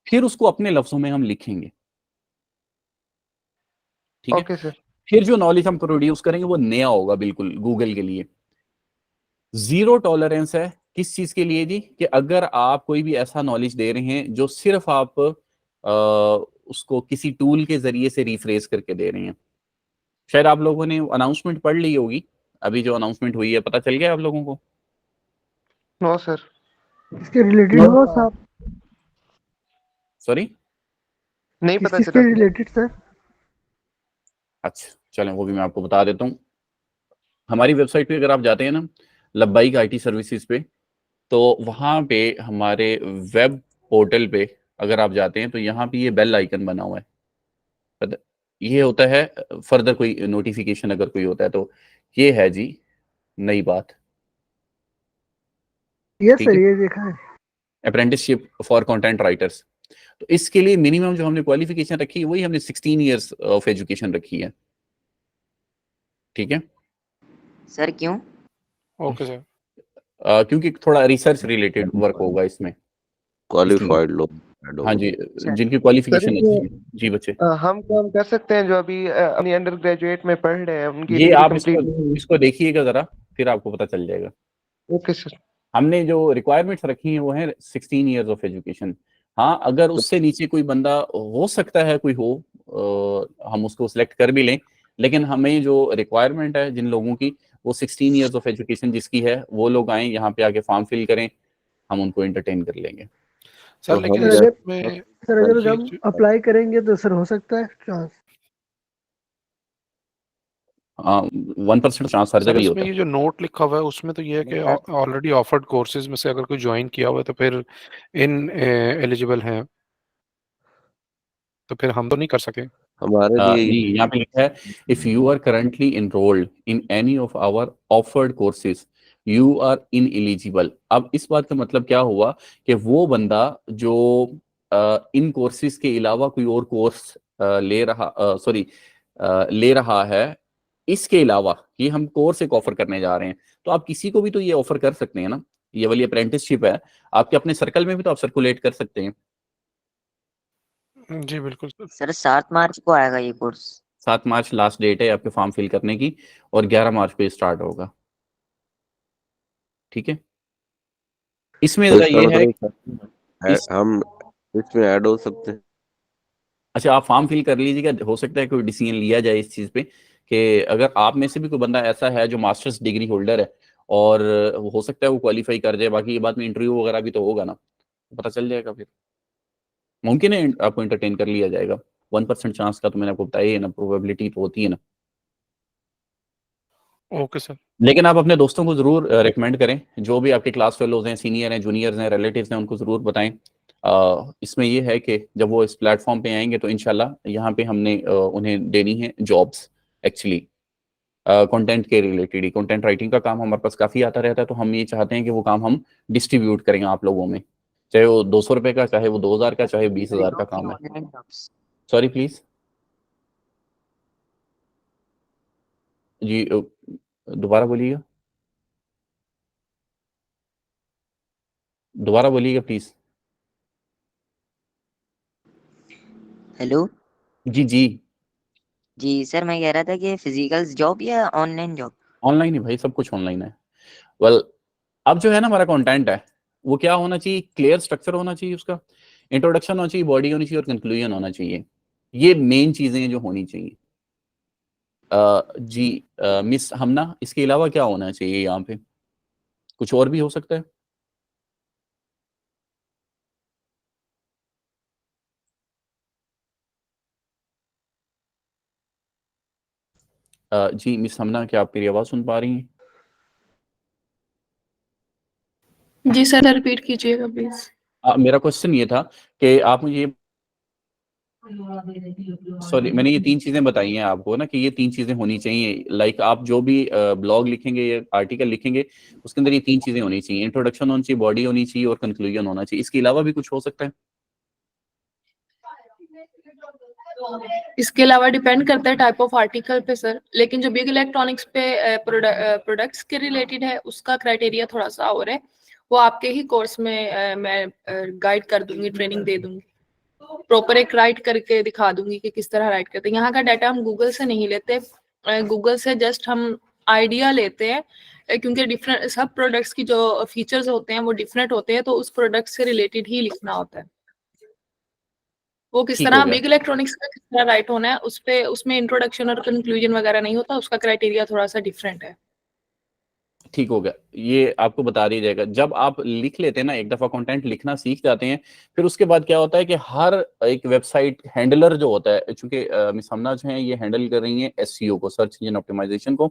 फिर उसको अपने लफ्जों में हम लिखेंगे, ठीक है? Okay sir. फिर जो नॉलेज हम प्रोड्यूस करेंगे वो नया होगा बिल्कुल गूगल के लिए। जीरो टॉलरेंस है किस चीज के लिए जी? कि अगर आप कोई भी ऐसा नॉलेज दे रहे हैं जो सिर्फ आप उसको किसी टूल के जरिए से रिफ्रेज करके दे रहे हैं। शायद आप लोगों ने अनाउंसमेंट पढ़ ली होगी, अभी जो अनाउंसमेंट हुई है, पता चल गया आप लोगों को? No sir. इसके रिलेटेड हो साहब? सॉरी, नहीं किस पता चीज चला के सर। Related sir? अच्छा चलें, वो भी मैं आपको बता देता हूँ। हमारी वेबसाइट पे अगर आप जाते हैं ना, लब्बाइक IT सर्विसेज पे, तो वहाँ पे हमारे वेब पोर्टल पे अगर आप जाते हैं तो यहाँ पे ये बेल आइकन बना हुआ है। ये होता है फर्दर कोई नोटिफिकेशन अगर कोई होता है तो। ये है जी नई बात। यस ठीक सर, है, ये देखा है। Apprenticeship for content writers. तो इसके लिए मिनिमम जो हमने क्वालिफिकेशन रखी है वही हमने 16 ईयर्स ऑफ एजुकेशन रखी है। ठीक है सर क्यों? Okay sir. क्योंकि थोड़ा रिसर्च रिलेटेड वर्क होगा इसमें, इसलिए। क्वालिफाइड लोग हाँ जी, अच्छा। जिनकी सर क्वालिफिकेशन अच्छी ये है। जी बच्चे, हम काम कर सकते हैं जो अभी अपनी अंडर ग्रेजुएट में पढ़ रहे हैं, उनकी ये डिग्री आप कंप्लीट। इसको देखिएगा जरा, फिर आपको पता चल जाएगा। Okay sir. हमने जो रिक्वायरमेंट्स रखी हैं वो है 16 ईयर्स ऑफ एजुकेशन। हाँ, अगर उससे नीचे कोई बंदा हो सकता है कोई हो, हम उसको सिलेक्ट कर भी लें, लेकिन हमें जो रिक्वायरमेंट है जिन लोगों की, वो 16 ईयर्स ऑफ एजुकेशन जिसकी है वो लोग आए यहाँ पे आके फॉर्म फिल करें, हम उनको एंटरटेन कर लेंगे। सर तो लेकिन हम सर इसमें अगर ये हम अप्लाई करेंगे तो सर हो सकता है चांस? 1% चांस हर सर जगह ही इसमें होता ये है। जो नोट लिखा हुआ है उसमें तो ये है कि ऑलरेडी ऑफर्ड कोर्सेज में से अगर कोई ज्वाइन किया हुआ है तो फिर इन एलिजिबल हैं, तो फिर हम तो नहीं कर सके। हमारे लिए नहीं, यहाँ पे लिखा है if you are currently enrolled in any of our offered courses you are ineligible. अब इस बात का मतलब क्या हुआ कि वो बंदा जो इन कोर्सेज के अलावा कोई और कोर्स ले रहा है, इसके अलावा ये हम कोर्स एक ऑफर करने जा रहे हैं, तो आप किसी को भी तो ये ऑफर कर सकते हैं ना। ये वाली अप्रेंटिसशिप है, आपके अपने सर्कल में भी तो आप सर्कुलेट कर सकते हैं। जी बिल्कुल सर। सर 7 मार्च को आएगा ये कोर्स। 7 मार्च लास्ट डेट है आपके फॉर्म फिल करने की, और 11 मार्च पे स्टार्ट होगा। ठीक है, इसमें तो जरा इसका ये है मतलब हम इसमें ऐड हो सकते हैं। अच्छा, आप फॉर्म फिल कर लीजिएगा, हो सकता है कोई डिसीजन लिया जाए इस चीज़ पे कि अगर आप में से भी कोई बंदा ऐसा है जो मास्टर्स डिग्री होल्डर है और हो सकता है वो क्वालिफाई कर जाए, बाकी ये बात में इंटरव्यू वगैरह भी तो होगा ना, पता चल जाएगा फिर। मुमकिन है आपको एंटरटेन कर लिया जाएगा। 1% चांस का तो मैंने आपको बताया ही है ना, प्रोबेबिलिटी तो होती है ना। Okay sir. लेकिन आप अपने दोस्तों को जरूर रिकमेंड करें, जो भी आपके क्लास फेलोज हैं, सीनियर हैं, जूनियर्स हैं, रिलेटिव्स हैं, उनको जरूर बताएं। इसमें ये है कि जब वो इस प्लेटफॉर्म पे आएंगे तो इंशाल्लाह यहाँ पे हमने उन्हें देनी है जॉब्स। एक्चुअली कंटेंट के रिलेटेड ही, कंटेंट राइटिंग का काम हमारे पास काफ़ी आता रहता है, तो हम ये चाहते हैं कि वो काम हम डिस्ट्रीब्यूट करें आप लोगों में, चाहे वो 200 रुपये का, चाहे वो 2000 का, चाहे 20,000 का काम है। Online jobs. सॉरी प्लीज जी, दोबारा बोलिएगा, दोबारा बोलिएगा प्लीज। हेलो। जी जी, जी सर, मैं कह रहा था कि फिजिकल जॉब या ऑनलाइन जॉब? ऑनलाइन ही भाई, सब कुछ ऑनलाइन है। वेल, अब जो है ना हमारा कंटेंट है वो क्या होना चाहिए, क्लियर स्ट्रक्चर होना चाहिए, उसका इंट्रोडक्शन होना चाहिए, बॉडी होनी चाहिए और कंक्लूजन होना चाहिए। ये मेन चीजें जो होनी चाहिए। जी मिस हमना, इसके अलावा क्या होना चाहिए यहाँ पे, कुछ और भी हो सकता है? जी मिस हमना, क्या आप मेरी आवाज सुन पा रही हैं? जी सर, रिपीट कीजिएगा प्लीज। मेरा क्वेश्चन ये था कि आप मुझे, सॉरी, मैंने ये 3 चीजें बताई हैं आपको ना कि ये 3 चीजें होनी चाहिए। लाइक आप जो भी ब्लॉग लिखेंगे या आर्टिकल लिखेंगे उसके अंदर ये 3 चीजें होनी चाहिए, इंट्रोडक्शन होनी चाहिए, बॉडी होनी चाहिए और कंक्लूजन होना चाहिए। इसके अलावा भी कुछ हो सकता है? इसके अलावा डिपेंड करता है टाइप ऑफ आर्टिकल पे सर, लेकिन जो बिग इलेक्ट्रॉनिक्स पे प्रोडक्ट्स के रिलेटेड है उसका क्राइटेरिया थोड़ा सा और है। वो आपके ही कोर्स में मैं गाइड कर दूंगी, ट्रेनिंग दे दूंगी, प्रॉपर एक राइट करके दिखा दूंगी कि किस तरह राइट करते हैं। यहाँ का डाटा हम गूगल से नहीं लेते, गूगल से जस्ट हम आइडिया लेते हैं क्योंकि डिफरेंट सब प्रोडक्ट्स की जो फीचर्स होते हैं वो डिफरेंट होते हैं, तो उस प्रोडक्ट से रिलेटेड ही लिखना होता है। वो किस ठीक तरह हो गया। बिग इलेक्ट्रॉनिक्स का किस तरह राइट होना है उस पे, उसमें इंट्रोडक्शन और कंक्लूजन वगैरह नहीं होता, उसका क्राइटेरिया थोड़ा सा डिफरेंट है। ठीक हो गया, ये आपको बता दिया जाएगा। जब आप लिख लेते हैं ना, एक दफा कंटेंट लिखना सीख जाते हैं, फिर उसके बाद क्या होता है कि हर एक वेबसाइट हैंडलर जो होता है, चूंकि मिस हमना जो है ये हैंडल कर रही है एसईओ को, सर्च इंजन ऑप्टिमाइजेशन को,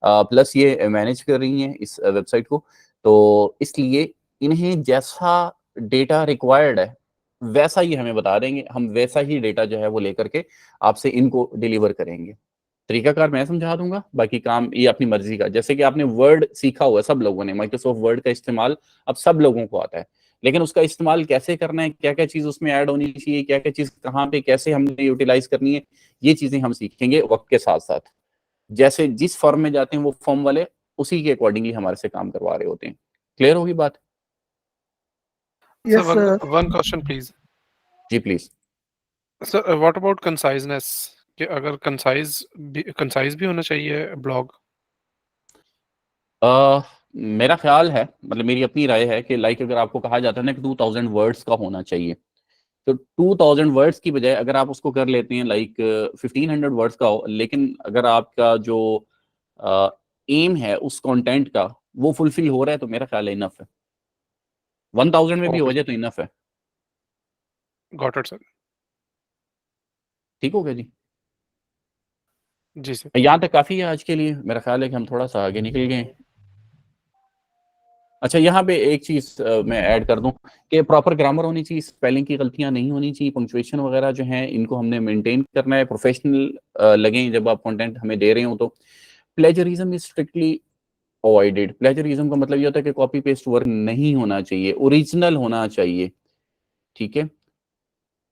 प्लस ये मैनेज कर रही हैं इस वेबसाइट को, तो इसलिए इन्हें जैसा डेटा रिक्वायर्ड है वैसा ही हमें बता देंगे, हम वैसा ही डेटा जो है वो लेकर के आपसे इनको डिलीवर करेंगे। तरीकाकार मैं समझा दूंगा, बाकी काम ये अपनी मर्जी का। जैसे कि आपने वर्ड सीखा हुआ है, सब लोगों ने माइक्रोसॉफ्ट वर्ड का इस्तेमाल अब सब लोगों को आता है, लेकिन उसका इस्तेमाल कैसे करना है, क्या क्या चीज उसमें ऐड होनी चाहिए, क्या क्या चीज कहाँ पे कैसे हमने यूटिलाइज करनी है, ये चीजें हम सीखेंगे वक्त के साथ साथ। जैसे जिस फॉर्म में जाते हैं वो फॉर्म वाले उसी के अकॉर्डिंगली हमारे से काम करवा रहे होते हैं। क्लियर होगी बात? Yes sir sir. One question please. जी please. Sir what about conciseness, कि अगर कंसाइज भी होना चाहिए ब्लॉग? मेरा ख्याल है, मतलब मेरी अपनी राय है कि लाइक अगर आपको कहा जाता है ना कि 2000 वर्ड्स का होना चाहिए, तो 2000 वर्ड्स की बजाय अगर आप उसको कर लेते हैं लाइक 1500 वर्ड्स का हो, लेकिन अगर आपका जो एम है उस कंटेंट का वो फुलफिल हो रहा है, तो मेरा ख्याल है इनफ है। 1000 में भी हो ओके जाए तो इनफ है। Got it sir. ठीक हो गया जी। जी सर। यहाँ तक काफी है आज के लिए, मेरा ख्याल है कि हम थोड़ा सा आगे निकल गए हैं। अच्छा, यहाँ पे एक चीज मैं ऐड कर दूं कि प्रॉपर ग्रामर होनी चाहिए, स्पेलिंग की गलतियां नहीं होनी चाहिए, पंक्चुएशन वगैरह जो है इनको हमने मेंटेन करना है, प्रोफेशनल लगें जब आप कंटेंट हमें दे रहे हो तो। Plagiarism is strictly avoided. Plagiarism का मतलब ये होता है कि कॉपी पेस्ट वर्क नहीं होना चाहिए, ओरिजिनल होना चाहिए। ठीक है,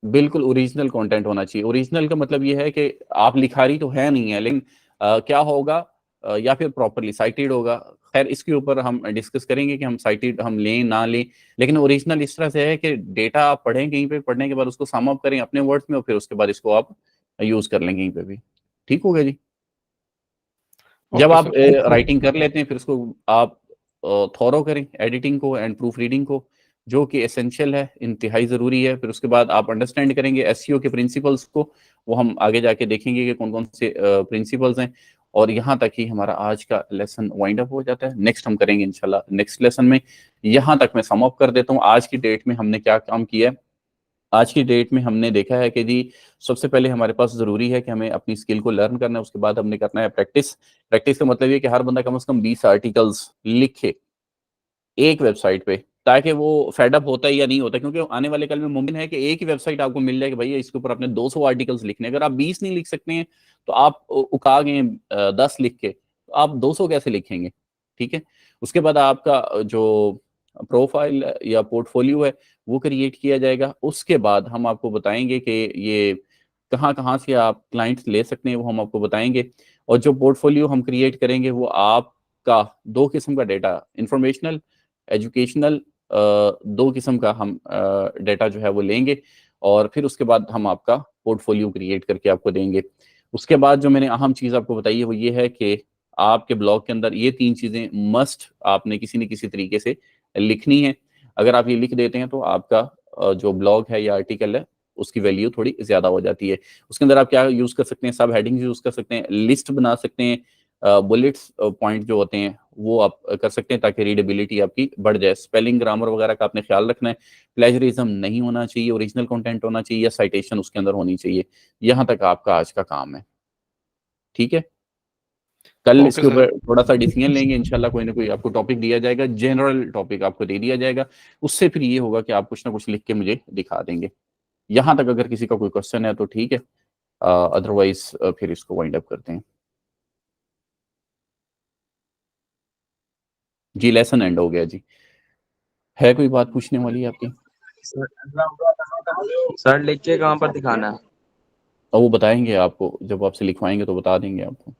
बिल्कुल ओरिजिनल कंटेंट होना चाहिए। ओरिजिनल का मतलब ये है कि आप लिखारी तो है नहीं है, लेकिन क्या होगा, या फिर प्रॉपरली साइटेड होगा। खैर इसके ऊपर हम डिस्कस करेंगे कि हम साइटेड हम लें ना लें, लेकिन ओरिजिनल इस तरह से है कि डेटा आप पढ़ें कहीं पे, पढ़ने के बाद उसको सम अप करें अपने वर्ड्स में और फिर उसके बाद इसको आप यूज कर लें कहीं पे भी। ठीक हो गया जी। जब ओके आप सर। राइटिंग कर लेते हैं फिर उसको आप थॉरो करें, एडिटिंग को एंड प्रूफ रीडिंग को, जो कि एसेंशियल है, इंतहाई ज़रूरी है। फिर उसके बाद आप अंडरस्टैंड करेंगे एसईओ के प्रिंसिपल्स को, वो हम आगे जाके देखेंगे कि कौन कौन से प्रिंसिपल्स हैं। और यहाँ तक ही हमारा आज का लेसन वाइंड अप हो जाता है। नेक्स्ट हम करेंगे इंशाल्लाह नेक्स्ट लेसन में। यहाँ तक मैं सम अप कर देता हूँ आज की डेट में हमने क्या काम किया है। आज की डेट में हमने देखा है कि जी सबसे पहले हमारे पास ज़रूरी है कि हमें अपनी स्किल को लर्न करना है, उसके बाद हमने करना है प्रैक्टिस। प्रैक्टिस का मतलब ये कि हर बंदा कम से कम 20 आर्टिकल्स लिखे एक वेबसाइट पे, ताकि वो फेडअप होता है या नहीं होता, क्योंकि आने वाले कल में मुमकिन है कि एक ही वेबसाइट आपको मिल जाए कि भैया इसके ऊपर आपने 200 आर्टिकल्स लिखने, अगर आप 20 नहीं लिख सकते हैं तो आप उका गए 10 लिख के, तो आप 200 कैसे लिखेंगे? ठीक है, उसके बाद आपका जो प्रोफाइल या पोर्टफोलियो है वो क्रिएट किया जाएगा। उसके बाद हम आपको बताएंगे कि ये कहाँ कहाँ से आप क्लाइंट्स ले सकते हैं, वो हम आपको बताएंगे। और जो पोर्टफोलियो हम क्रिएट करेंगे वो आपका दो किस्म का डेटा, इंफॉर्मेशनल, एजुकेशनल, दो किस्म का हम डेटा जो है वो लेंगे और फिर उसके बाद हम आपका पोर्टफोलियो क्रिएट करके आपको देंगे। उसके बाद जो मैंने अहम चीज़ आपको बताई है वो ये है कि आपके ब्लॉग के अंदर ये 3 चीज़ें मस्ट आपने किसी न किसी तरीके से लिखनी है। अगर आप ये लिख देते हैं तो आपका जो ब्लॉग है या आर्टिकल है उसकी वैल्यू थोड़ी ज़्यादा हो जाती है। उसके अंदर आप क्या यूज़ कर सकते हैं, सब हेडिंग्स यूज़ कर सकते हैं, लिस्ट बना सकते हैं, बुलेट्स पॉइंट जो होते हैं वो आप कर सकते हैं ताकि रीडेबिलिटी आपकी बढ़ जाए। स्पेलिंग ग्रामर वगैरह का आपने ख्याल रखना है। प्लेजरिज्म नहीं होना चाहिए, ओरिजिनल कंटेंट होना चाहिए या साइटेशन उसके अंदर होनी चाहिए। यहाँ तक आपका आज का काम है। ठीक है, कल ओके इसके सर। ऊपर थोड़ा सा डिसीजन लेंगे इंशाल्लाह। कोई ना कोई आपको टॉपिक दिया जाएगा, जनरल टॉपिक आपको दे दिया जाएगा। उससे फिर ये होगा कि आप कुछ ना कुछ लिख के मुझे दिखा देंगे। यहाँ तक अगर किसी का कोई क्वेश्चन है तो ठीक है, अदरवाइज फिर इसको वाइंड अप करते हैं। जी लेसन एंड हो गया जी। है कोई बात पूछने वाली आपकी? सर लिख के कहाँ पर दिखाना है? और वो बताएंगे आपको, जब आपसे लिखवाएंगे तो बता देंगे आपको।